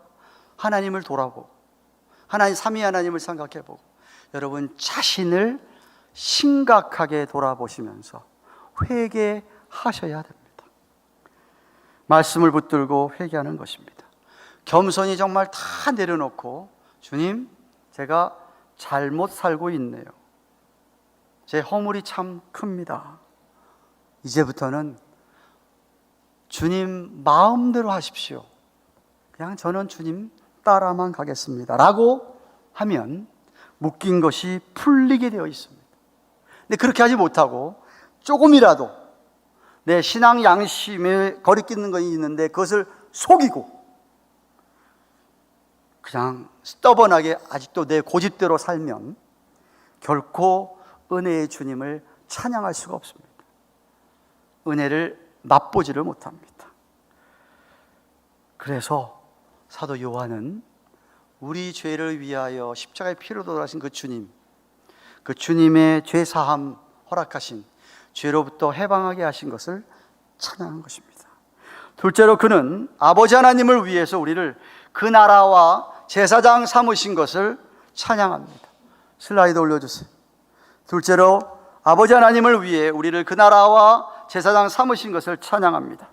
하나님을 돌아보고 하나님, 삼위 하나님을 생각해보고 여러분 자신을 심각하게 돌아보시면서 회개하셔야 됩니다. 말씀을 붙들고 회개하는 것입니다. 겸손히 정말 다 내려놓고, 주님, 제가 잘못 살고 있네요. 제 허물이 참 큽니다. 이제부터는 주님 마음대로 하십시오. 그냥 저는 주님 따라만 가겠습니다 라고 하면 묶인 것이 풀리게 되어 있습니다. 근데 그렇게 하지 못하고 조금이라도 내 신앙 양심에 거리끼는 것이 있는데 그것을 속이고 그냥 스터번하게 아직도 내 고집대로 살면 결코 은혜의 주님을 찬양할 수가 없습니다. 은혜를 맛보지를 못합니다. 그래서 사도 요한은 우리 죄를 위하여 십자가의 피로 돌아가신 그 주님, 그 주님의 죄 사함 허락하신, 죄로부터 해방하게 하신 것을 찬양한 것입니다. 둘째로 그는 아버지 하나님을 위해서 우리를 그 나라와 제사장 삼으신 것을 찬양합니다. 슬라이드 올려주세요. 둘째로 아버지 하나님을 위해 우리를 그 나라와 제사장 삼으신 것을 찬양합니다.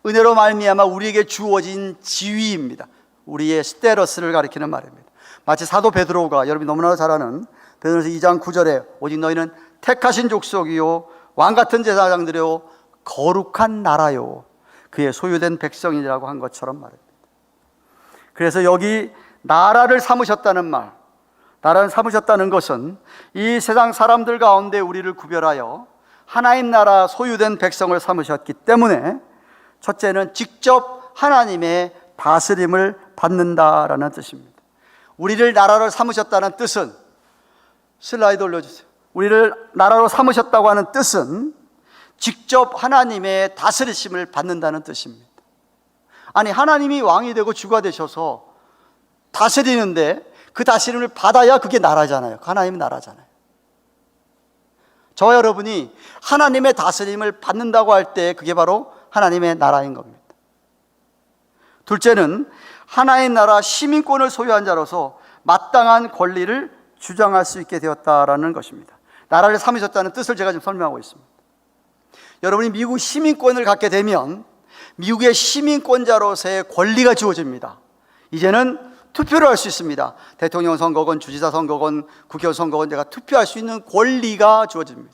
은혜로 말미암아 우리에게 주어진 지위입니다. 우리의 스테러스를 가리키는 말입니다. 마치 사도 베드로가, 여러분이 너무나 잘 아는 베드로서 2장 9절에 오직 너희는 택하신 족속이요 왕같은 제사장들이요 거룩한 나라요 그의 소유된 백성이라고 한 것처럼 말입니다. 그래서 여기 나라를 삼으셨다는 말, 나라를 삼으셨다는 것은 이 세상 사람들 가운데 우리를 구별하여 하나님 나라 소유된 백성을 삼으셨기 때문에 첫째는 직접 하나님의 다스림을 받는다라는 뜻입니다. 우리를 나라로 삼으셨다는 뜻은, 슬라이드 올려주세요. 우리를 나라로 삼으셨다고 하는 뜻은 직접 하나님의 다스리심을 받는다는 뜻입니다. 아니, 하나님이 왕이 되고 주가 되셔서 다스리는데 그 다스림을 받아야 그게 나라잖아요. 하나님의 나라잖아요. 저와 여러분이 하나님의 다스림을 받는다고 할 때 그게 바로 하나님의 나라인 겁니다. 둘째는 하나님 나라 시민권을 소유한 자로서 마땅한 권리를 주장할 수 있게 되었다라는 것입니다. 나라를 삼으셨다는 뜻을 제가 지금 설명하고 있습니다. 여러분이 미국 시민권을 갖게 되면 미국의 시민권자로서의 권리가 주어집니다. 이제는 투표를 할 수 있습니다. 대통령 선거건 주지사 선거건 국회의원 선거건 내가 투표할 수 있는 권리가 주어집니다.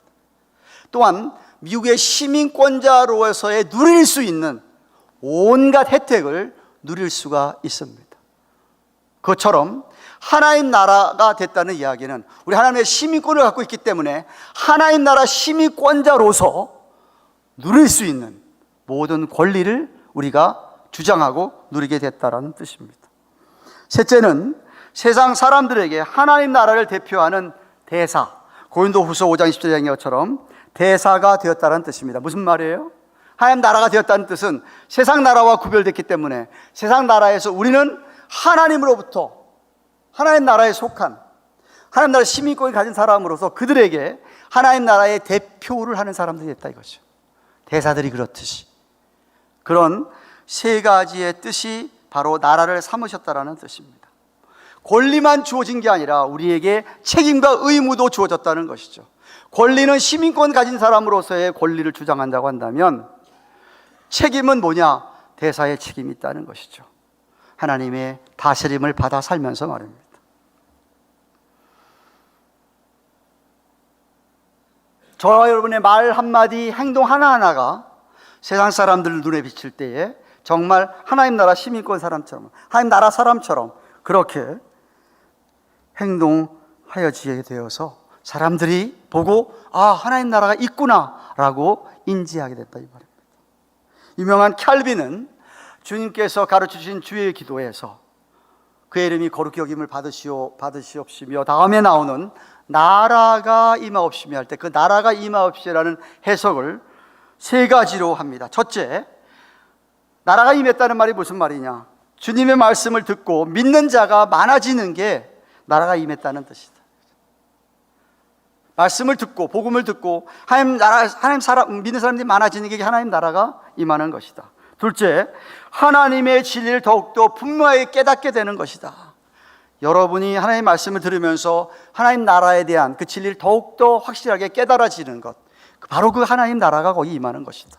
또한 미국의 시민권자로서의 누릴 수 있는 온갖 혜택을 누릴 수가 있습니다. 그것처럼 하나님 나라가 됐다는 이야기는 우리 하나님의 시민권을 갖고 있기 때문에 하나님 나라 시민권자로서 누릴 수 있는 모든 권리를 우리가 주장하고 누리게 됐다는 뜻입니다. 셋째는 세상 사람들에게 하나님 나라를 대표하는 대사, 고린도후서 5장 17절의 것처럼 대사가 되었다는 뜻입니다. 무슨 말이에요? 하나님 나라가 되었다는 뜻은 세상 나라와 구별됐기 때문에 세상 나라에서 우리는 하나님으로부터 하나님 나라에 속한 하나님 나라 시민권을 가진 사람으로서 그들에게 하나님 나라의 대표를 하는 사람들이 됐다 이거죠. 대사들이 그렇듯이 그런 세 가지의 뜻이 바로 나라를 삼으셨다라는 뜻입니다. 권리만 주어진 게 아니라 우리에게 책임과 의무도 주어졌다는 것이죠. 권리는 시민권 가진 사람으로서의 권리를 주장한다고 한다면 책임은 뭐냐? 대사의 책임이 있다는 것이죠. 하나님의 다스림을 받아 살면서 말입니다. 저와 여러분의 말 한마디, 행동 하나하나가 세상 사람들 눈에 비칠 때에 정말 하나님 나라 시민권 사람처럼, 하나님 나라 사람처럼 그렇게 행동하여지게 되어서 사람들이 보고 아, 하나님 나라가 있구나 라고 인지하게 됐다 이 말입니다. 유명한 캘빈은 주님께서 가르치신 주의 기도에서 그의 이름이 거룩히 여김을 받으시옵시며, 다음에 나오는 나라가 임하옵시며 할 때 그 나라가 임하옵시라는 해석을 세 가지로 합니다. 첫째, 나라가 임했다는 말이 무슨 말이냐? 주님의 말씀을 듣고 믿는 자가 많아지는 게 나라가 임했다는 뜻이다. 말씀을 듣고 복음을 듣고 믿는 사람들이 많아지는 게 하나님 나라가 임하는 것이다. 둘째, 하나님의 진리를 더욱더 분명하게 깨닫게 되는 것이다. 여러분이 하나님의 말씀을 들으면서 하나님 나라에 대한 그 진리를 더욱더 확실하게 깨달아지는 것, 바로 그 하나님 나라가 거기 임하는 것이다.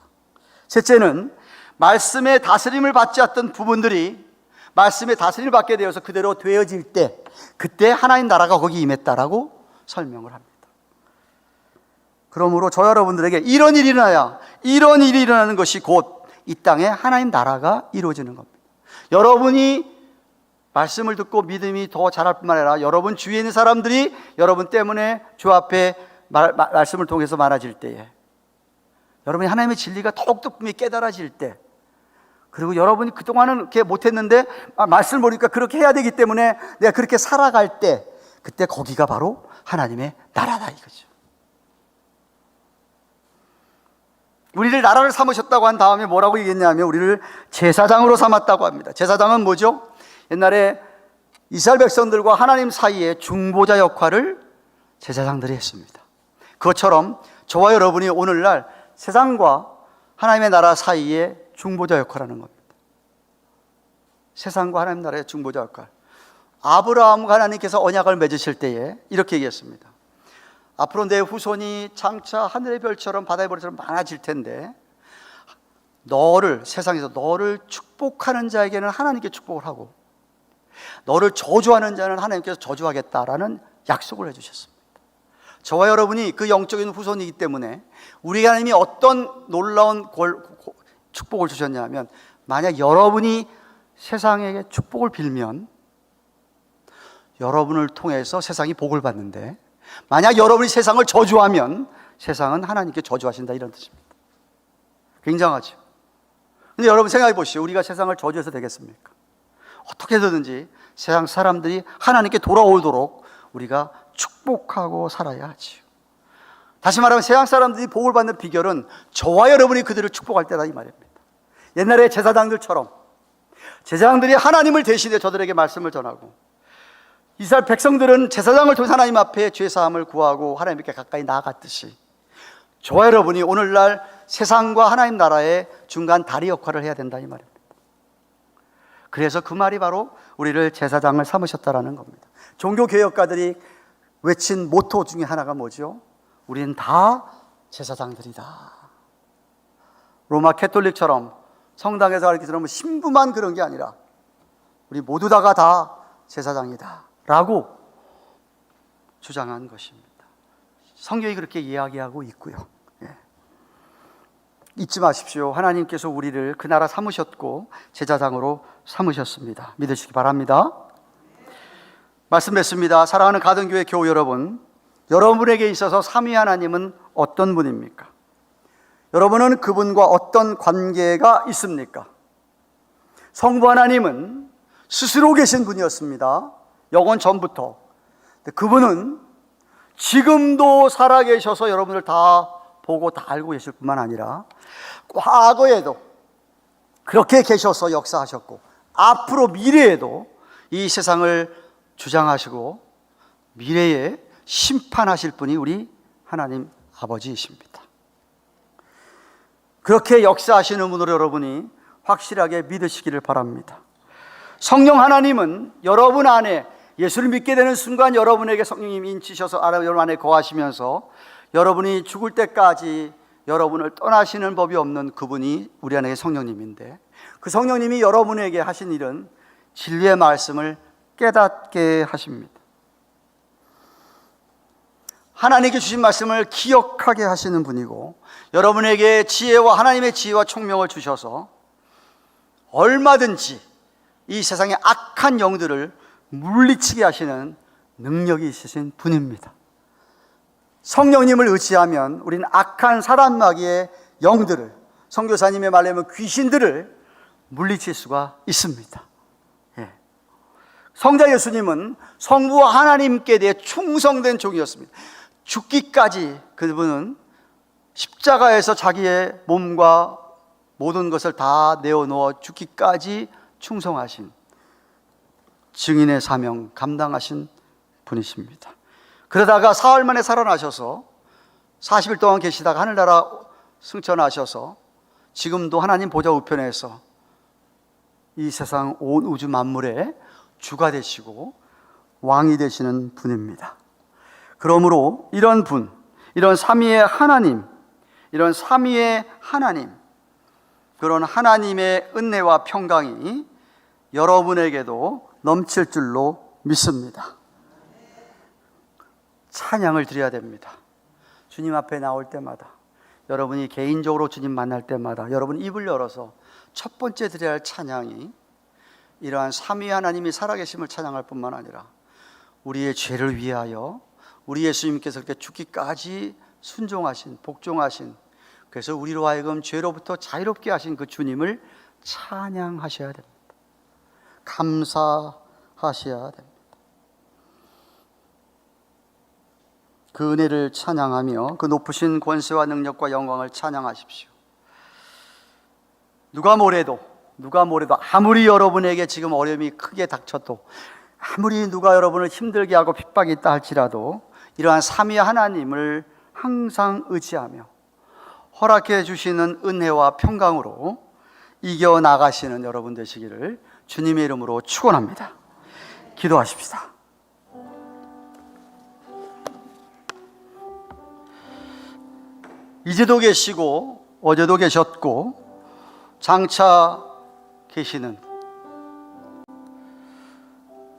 셋째는 말씀의 다스림을 받지 않던 부분들이 말씀의 다스림을 받게 되어서 그대로 되어질 때, 그때 하나님 나라가 거기 임했다라고 설명을 합니다. 그러므로 저 여러분들에게 이런 일이 일어나는 것이 곧 이 땅에 하나님 나라가 이루어지는 겁니다. 여러분이 말씀을 듣고 믿음이 더 자랄 뿐만 아니라 여러분 주위에 있는 사람들이 여러분 때문에 주 앞에 말씀을 통해서 많아질 때에, 여러분이 하나님의 진리가 더욱더 분명히 깨달아질 때, 그리고 여러분이 그동안은 그렇게 못했는데 말씀을 보니까 그렇게 해야 되기 때문에 내가 그렇게 살아갈 때, 그때 거기가 바로 하나님의 나라다 이거죠. 우리를 나라를 삼으셨다고 한 다음에 뭐라고 얘기했냐면 우리를 제사장으로 삼았다고 합니다. 제사장은 뭐죠? 옛날에 이스라엘 백성들과 하나님 사이에 중보자 역할을 제사장들이 했습니다. 그것처럼 저와 여러분이 오늘날 세상과 하나님의 나라 사이에 중보자 역할을 하는 겁니다. 세상과 하나님 나라의 중보자 역할. 아브라함과 하나님께서 언약을 맺으실 때에 이렇게 얘기했습니다. 앞으로 내 후손이 장차 하늘의 별처럼 바다의 별처럼 많아질 텐데, 세상에서 너를 축복하는 자에게는 하나님께 축복을 하고 너를 저주하는 자는 하나님께서 저주하겠다라는 약속을 해주셨습니다. 저와 여러분이 그 영적인 후손이기 때문에 우리 하나님이 어떤 놀라운 축복을 주셨냐면, 만약 여러분이 세상에게 축복을 빌면 여러분을 통해서 세상이 복을 받는데, 만약 여러분이 세상을 저주하면 세상은 하나님께 저주하신다, 이런 뜻입니다. 굉장하죠. 근데 여러분 생각해 보시죠. 우리가 세상을 저주해서 되겠습니까? 어떻게 해서든지 세상 사람들이 하나님께 돌아오도록 우리가 축복하고 살아야 하지요. 다시 말하면 세상 사람들이 복을 받는 비결은 저와 여러분이 그들을 축복할 때다, 이 말입니다. 옛날에 제사장들처럼 제사장들이 하나님을 대신해 저들에게 말씀을 전하고, 이스라엘 백성들은 제사장을 통해 하나님 앞에 죄사함을 구하고 하나님께 가까이 나아갔듯이, 저와 여러분이 오늘날 세상과 하나님 나라의 중간 다리 역할을 해야 된다, 이 말입니다. 그래서 그 말이 바로 우리를 제사장을 삼으셨다라는 겁니다. 종교개혁가들이 외친 모토 중에 하나가 뭐죠? 우리는 다 제사장들이다. 로마 캐톨릭처럼 성당에서 가르쳐 들으면 신부만 그런 게 아니라 우리 모두 다가 다 제사장이다 라고 주장한 것입니다. 성경이 그렇게 이야기하고 있고요. 잊지 마십시오. 하나님께서 우리를 그 나라 삼으셨고 제사장으로 삼으셨습니다. 믿으시기 바랍니다. 말씀 맺습니다. 사랑하는 가든교회 교우 여러분, 여러분에게 있어서 삼위 하나님은 어떤 분입니까? 여러분은 그분과 어떤 관계가 있습니까? 성부 하나님은 스스로 계신 분이었습니다. 영원 전부터. 그분은 지금도 살아계셔서 여러분들 다 보고 다 알고 계실 뿐만 아니라 과거에도 그렇게 계셔서 역사하셨고, 앞으로 미래에도 이 세상을 주장하시고 미래에 심판하실 분이 우리 하나님 아버지이십니다. 그렇게 역사하시는 분으로 여러분이 확실하게 믿으시기를 바랍니다. 성령 하나님은 여러분 안에, 예수를 믿게 되는 순간 여러분에게 성령님이 인치셔서 여러분 안에 거하시면서 여러분이 죽을 때까지 여러분을 떠나시는 법이 없는 그분이 우리 안에 성령님인데, 그 성령님이 여러분에게 하신 일은 진리의 말씀을 깨닫게 하십니다. 하나님께 주신 말씀을 기억하게 하시는 분이고, 여러분에게 지혜와 하나님의 지혜와 총명을 주셔서 얼마든지 이 세상의 악한 영들을 물리치게 하시는 능력이 있으신 분입니다. 성령님을 의지하면 우리는 악한 사단 마귀의 영들을, 선교사님의 말로 하면 귀신들을 물리칠 수가 있습니다. 성자 예수님은 성부 하나님께 대해 충성된 종이었습니다. 죽기까지 그분은 십자가에서 자기의 몸과 모든 것을 다 내어놓아 죽기까지 충성하신 증인의 사명 감당하신 분이십니다. 그러다가 사흘 만에 살아나셔서 40일 동안 계시다가 하늘나라 승천하셔서 지금도 하나님 보좌 우편에서 이 세상 온 우주 만물의 주가 되시고 왕이 되시는 분입니다. 그러므로 이런 분, 이런 삼위의 하나님, 이런 삼위의 하나님, 그런 하나님의 은혜와 평강이 여러분에게도 넘칠 줄로 믿습니다. 찬양을 드려야 됩니다. 주님 앞에 나올 때마다, 여러분이 개인적으로 주님 만날 때마다 여러분 입을 열어서 첫 번째 드려야 할 찬양이 이러한 삼위 하나님이 살아계심을 찬양할 뿐만 아니라 우리의 죄를 위하여 우리 예수님께서 그렇게 죽기까지 순종하신, 복종하신, 그래서 우리로 하여금 죄로부터 자유롭게 하신 그 주님을 찬양하셔야 됩니다. 감사하셔야 됩니다. 그 은혜를 찬양하며 그 높으신 권세와 능력과 영광을 찬양하십시오. 누가 뭐래도 아무리 여러분에게 지금 어려움이 크게 닥쳐도, 아무리 누가 여러분을 힘들게 하고 핍박이 있다 할지라도 이러한 삼위 하나님을 항상 의지하며 허락해 주시는 은혜와 평강으로 이겨나가시는 여러분 되시기를 주님의 이름으로 축원합니다. 기도하십시다. 이제도 계시고 어제도 계셨고 장차 계시는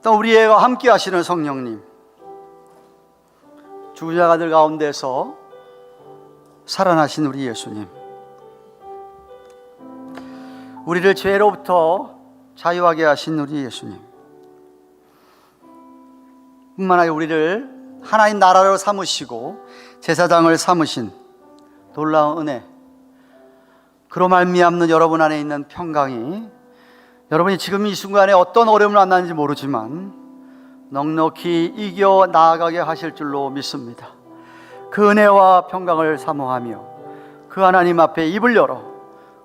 또 우리와 함께 하시는 성령님, 죽은 자들 가운데서 살아나신 우리 예수님, 우리를 죄로부터 자유하게 하신 우리 예수님, 뿐만 아니라 우리를 하나님 나라로 삼으시고 제사장을 삼으신 놀라운 은혜, 그로 말미암는 여러분 안에 있는 평강이 여러분이 지금 이 순간에 어떤 어려움을 만나는지 모르지만 넉넉히 이겨 나아가게 하실 줄로 믿습니다. 그 은혜와 평강을 사모하며 그 하나님 앞에 입을 열어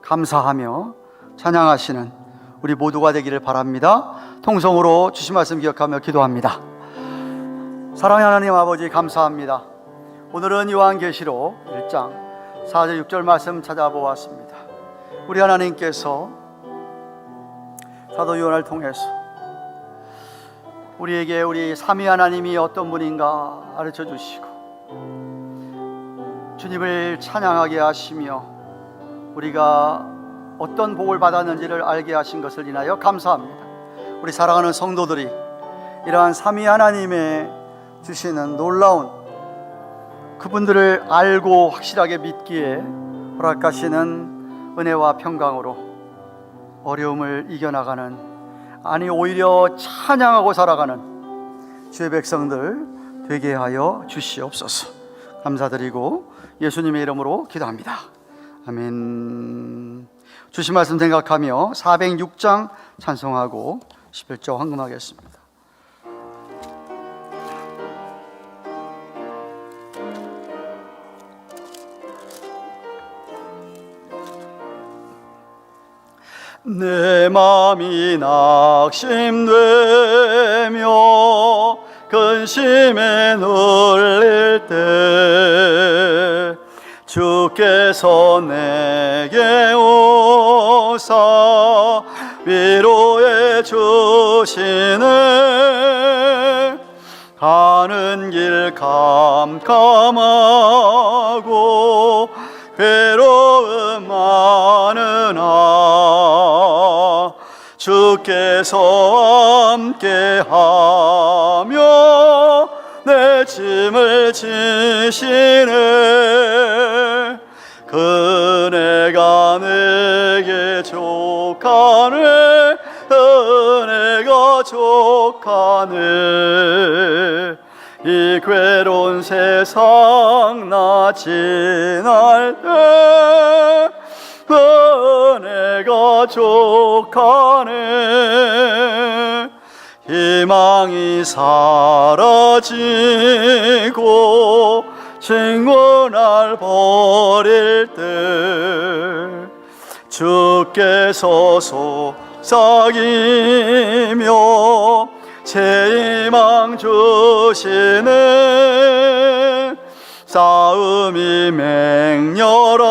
감사하며 찬양하시는 우리 모두가 되기를 바랍니다. 통성으로 주신 말씀 기억하며 기도합니다. 사랑의 하나님 아버지, 감사합니다. 오늘은 요한계시록 1장 4절 6절 말씀 찾아보았습니다. 우리 하나님께서 사도 요한을 통해서 우리에게 우리 삼위 하나님이 어떤 분인가 가르쳐 주시고 주님을 찬양하게 하시며 우리가 어떤 복을 받았는지를 알게 하신 것을 인하여 감사합니다. 우리 사랑하는 성도들이 이러한 삼위 하나님의 주시는 놀라운 그분들을 알고 확실하게 믿기에 허락하시는 은혜와 평강으로 어려움을 이겨나가는, 아니 오히려 찬양하고 살아가는 주의 백성들 되게 하여 주시옵소서. 감사드리고 예수님의 이름으로 기도합니다. 아멘. 주신 말씀 생각하며 406장 찬송하고 11조 헌금하겠습니다. 내 맘이 낙심되며 근심에 눌릴 때 주께서 내게 오사 위로해 주시네. 가는 길 캄캄하고 괴로움 많으나 주께서 함께하며 내 짐을 지시네. 그네가 내게 족하네. 은혜가 족하네. 이 괴로운 세상 나 지날 때 은혜가 족하네.
희망이 사라지고 친구날 버릴 때 주께서 속삭이며 새 희망 주시네. 싸움이 맹렬하여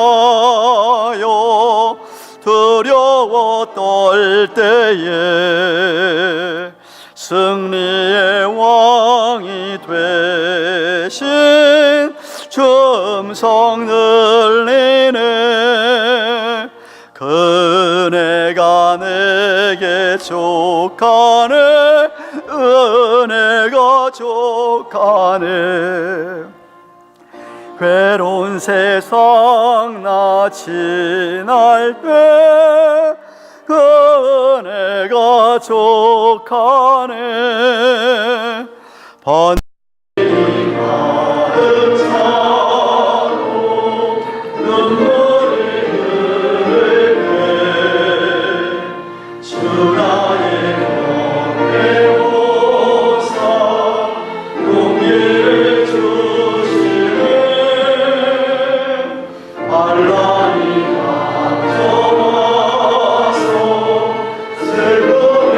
두려워 떨 때에 승리의 왕이 되신 주 음성 들리네. 그네가 내게 족하네. 은혜가 족하네. 괴로운 세상 나 지날 때 은혜가 족하네. 번뇌 가득 차고 눈물을 흘릴 때 주 나의 곁에 오사 용기를 주시네. 반란이 닥쳐와서 슬픔에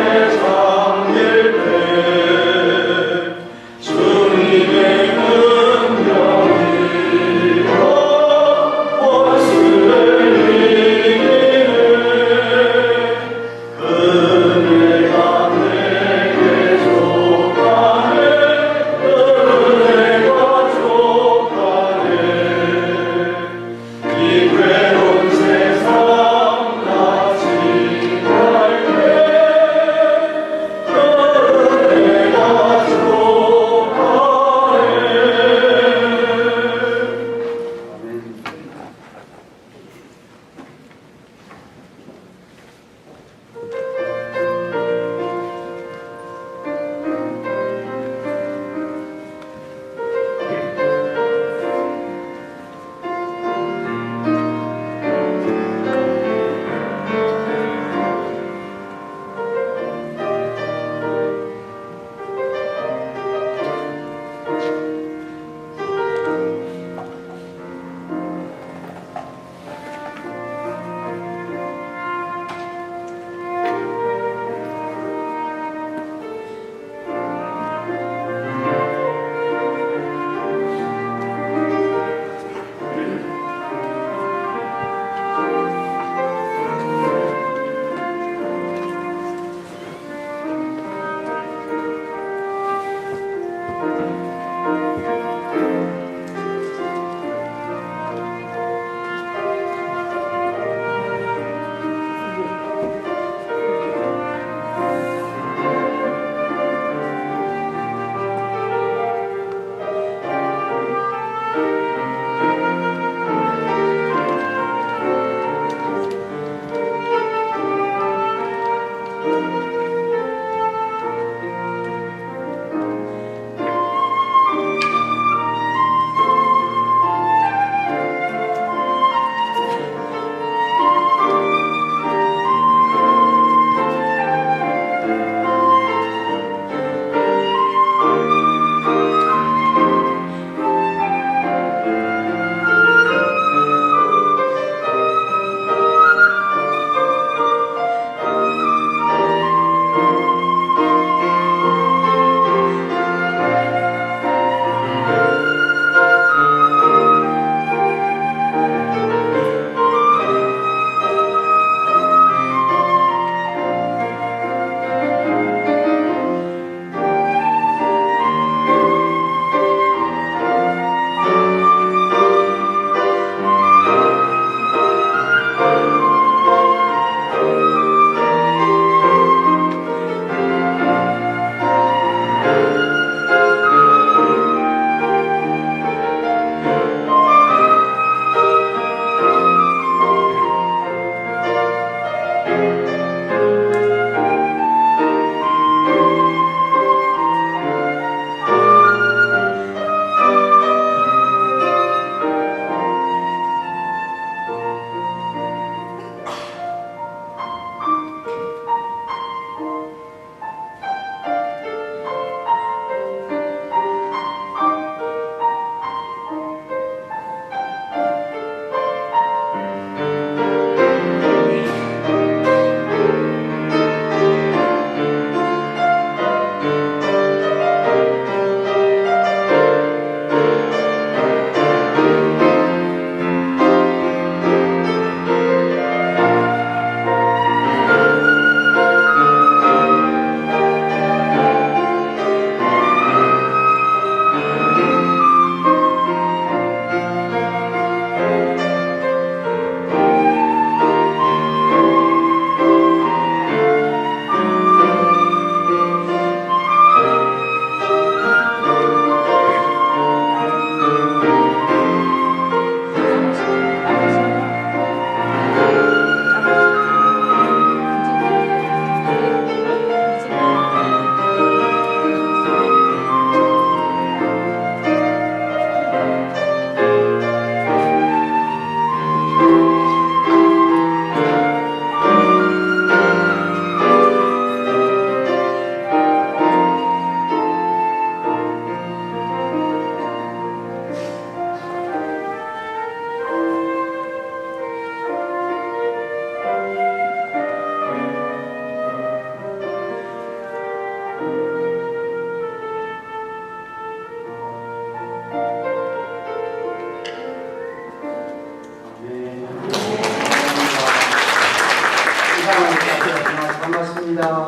반갑습니다.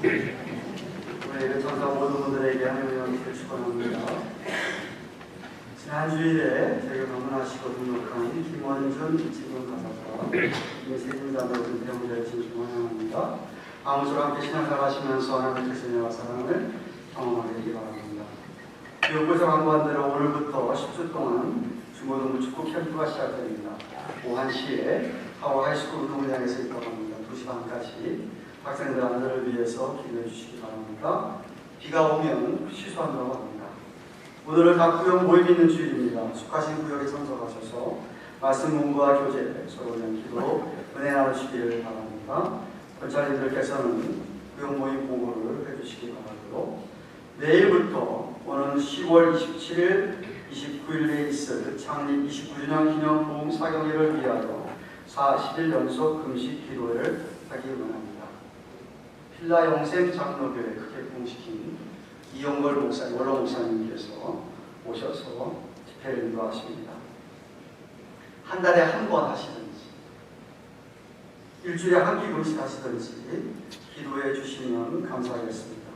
우리 전사 모든 분들에게 하나님의 은혜를 축원합니다. 지난 주일에 저희가 방문하시고 등록한 김원준 지금 가사가 세진자들은 배우자의 진심 환영합니다. 아무쪼록 함께 신앙생활 하시면서 하나님의 뜻과 사랑을 경험하게 되기 바랍니다. 교육부에서 광고한 대로 오늘부터 10주 동안 중고등부 축구 캠프가 시작됩니다. 오후 1시에 하워 하이스쿨 운동장에서 입학합니다. 2시 반까지 학생들 안전을 위해서 기도해 주시기 바랍니다. 비가 오면 취소한다고 합니다. 오늘은 각 구역 모임 있는 주일입니다. 속하신 구역에 참석하셔서 말씀 공부와 교제, 서로 위한 기도, 은혜 나누시기를 바랍니다. 권사님들께서는 구역 모임 보고를 해주시기 바라고요. 내일부터 오는 10월 27일, 29일에 있을 창립 29주년 기념 부흥 사경회를 위하여 40일 연속 금식 기도회를 하기 원합니다. 필라 영생 장로교회 크게 부흥시킨 이영걸 목사님, 원로 목사님께서 오셔서 집회를 인도하십니다. 한 달에 한 번 하시든지 일주일에 한 끼 금식 하시든지 기도해 주시면 감사하겠습니다.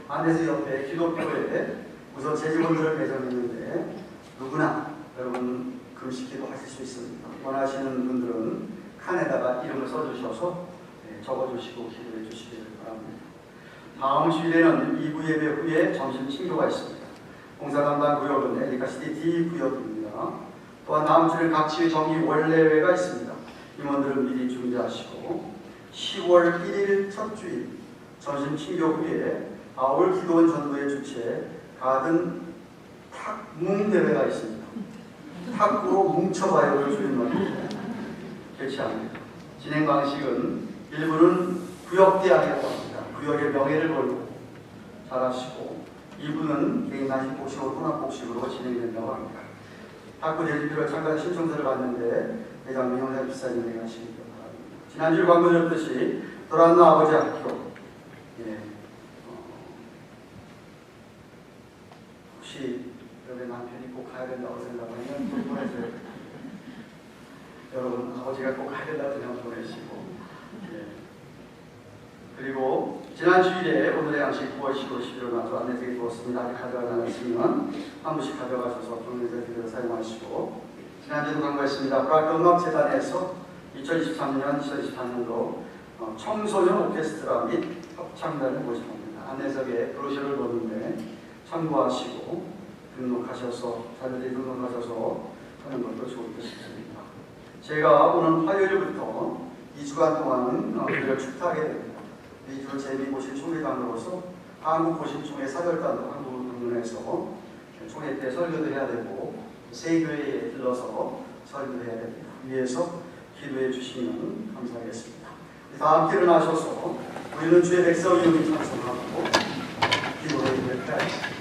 안에서 옆에 기도표에 우선 제지문들을 배정했는데 누구나 여러분 금식 기도 하실 수 있습니다. 원하시는 분들은 칸에다가 이름을 써주셔서 적어주시고 기도해 주시기를 바랍니다. 다음 주일에는 2부 예배 후에 점심 친교가 있습니다. 봉사 담당 구역은 에리카시티 D 구역입니다. 또한 다음 주에 각 지회 정기 원래회가 있습니다. 임원들은 미리 준비하시고 10월 1일 첫 주일 점심 친교 후에 아울 기도원 전도의 주최 가든 탁뭉 대회가 있습니다. 탁구로 뭉쳐봐요를 주인말인데 개최합니다. 진행 방식은 일부는 구역대항이라고 합니다. 구역의 명예를 걸고 잘하시고 2부는 개인 단식 복식으로 혼합 복식으로 진행된다고 합니다. 탁구 대진표를 참가 신청서를 받는데 대장 민영사 비사님 행하시기 바랍니다. 지난주 광고드렸듯이 도란노 아버지 학교 혹시 여기 남편이 꼭 가야 된다고 생각하면 좀 보내줘요. 여러분 아버지가 꼭 가야 된다고 생각 보내시고 그리고 지난 주일에 오늘의 양식 9월 15일 11월 마저 안내드리게 두었습니다. 아직 가져가지 않았으면 한 분씩 가져가셔서 동네들을 사용하시고 지난주에도 광고했습니다. 브라크 음악재단에서 2023년, 2024년도 청소년 오케스트라 및 합창단을 모집합니다. 안내석에 브로셔를 보는데 참고하시고 등록하셔서 자녀들이 등록하셔서 하는 것도 좋을 것 싶습니다. 제가 오늘 화요일부터 2주간 동안 그들을 축하하게 됩니다. 2주 재미고신 총회장으로서 한국고신총회 사절단도 한국을 방문해서 총회 때 설교도 해야 되고 세 교회에 들러서 설교도 해야 됩니다. 위에서 기도해 주시면 감사하겠습니다. 다 함께 일어나셔서 우리는 주의 백성이음을 찬송하고 기도를 드려야겠습니다.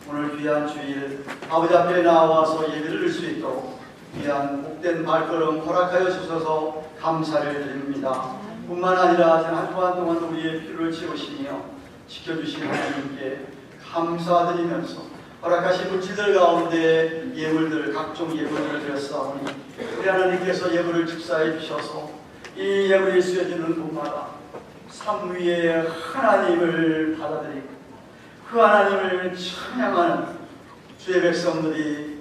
오늘 귀한 주일 아버지 앞에 나와서 예배를 드릴 수 있도록 귀한 복된 발걸음 허락하여 주셔서 감사를 드립니다. 뿐만 아니라 지난 한 주간 동안 우리의 필요를 채우시며 지켜주신 하나님께 감사드리면서 허락하신 물질들 가운데 예물들 각종 예물을 드렸사오니 우리 하나님께서 예물을 축사해 주셔서 이 예물이 쓰여지는 곳마다 삶 위에 하나님을 받아들이고 그 하나님을 찬양하는 주의 백성들이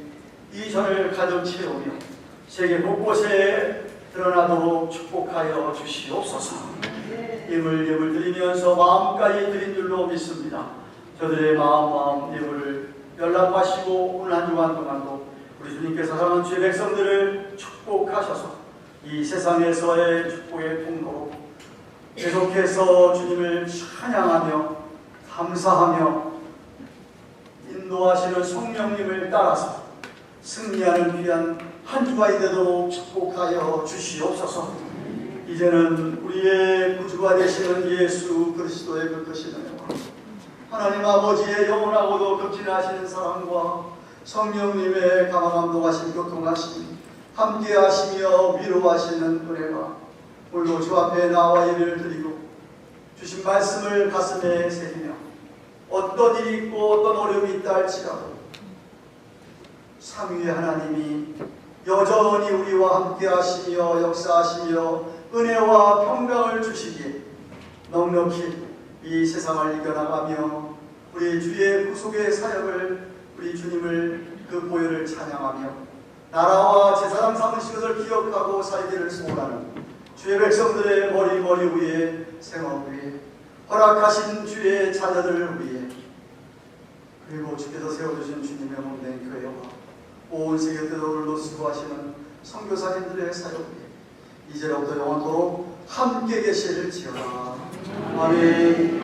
이 전을 가득 채우며 세계 곳곳에 드러나도록 축복하여 주시옵소서. 예물 드리면서 마음까지 드린 줄로 믿습니다. 저들의 마음 예물을 연락하시고 오늘 한 주간 동안도 우리 주님께서 사랑하는 주의 백성들을 축복하셔서 이 세상에서의 축복의 통로로 계속해서 주님을 찬양하며 감사하며 인도하시는 성령님을 따라서 승리하는 귀한 한 주가 되도록 축복하여 주시옵소서. 이제는 우리의 구주가 되시는 예수 그리스도의 그 크신 은혜와 하나님 아버지의 영원하고도 극진하시는 사랑과 성령님의 감화감동하심 교통하심 함께하시며 위로하시는 은혜가 오늘도 주 앞에 나와 예배를 드리고 주신 말씀을 가슴에 새기며 어떤 일이 있고 어떤 어려움이 있다 할지라도 삼위의 하나님이 여전히 우리와 함께하시며 역사하시며 은혜와 평강을 주시기에 넉넉히 이 세상을 이겨나가며 우리 주의 구속의 사역을 우리 주님을 그 보혈을 찬양하며 나라와 제사장 삼으신 것을 기억하고 살기를 소원하는 주의 백성들의 머리 위에 생업 위에 허락하신 주의 자녀들을 위해 그리고 주께서 세워주신 주님의 몸된 교회와 온 세계 때도로 수고하시는 선교사님들의 사역 위에 이제로부터 영원토록 함께 계실지어다. 아멘.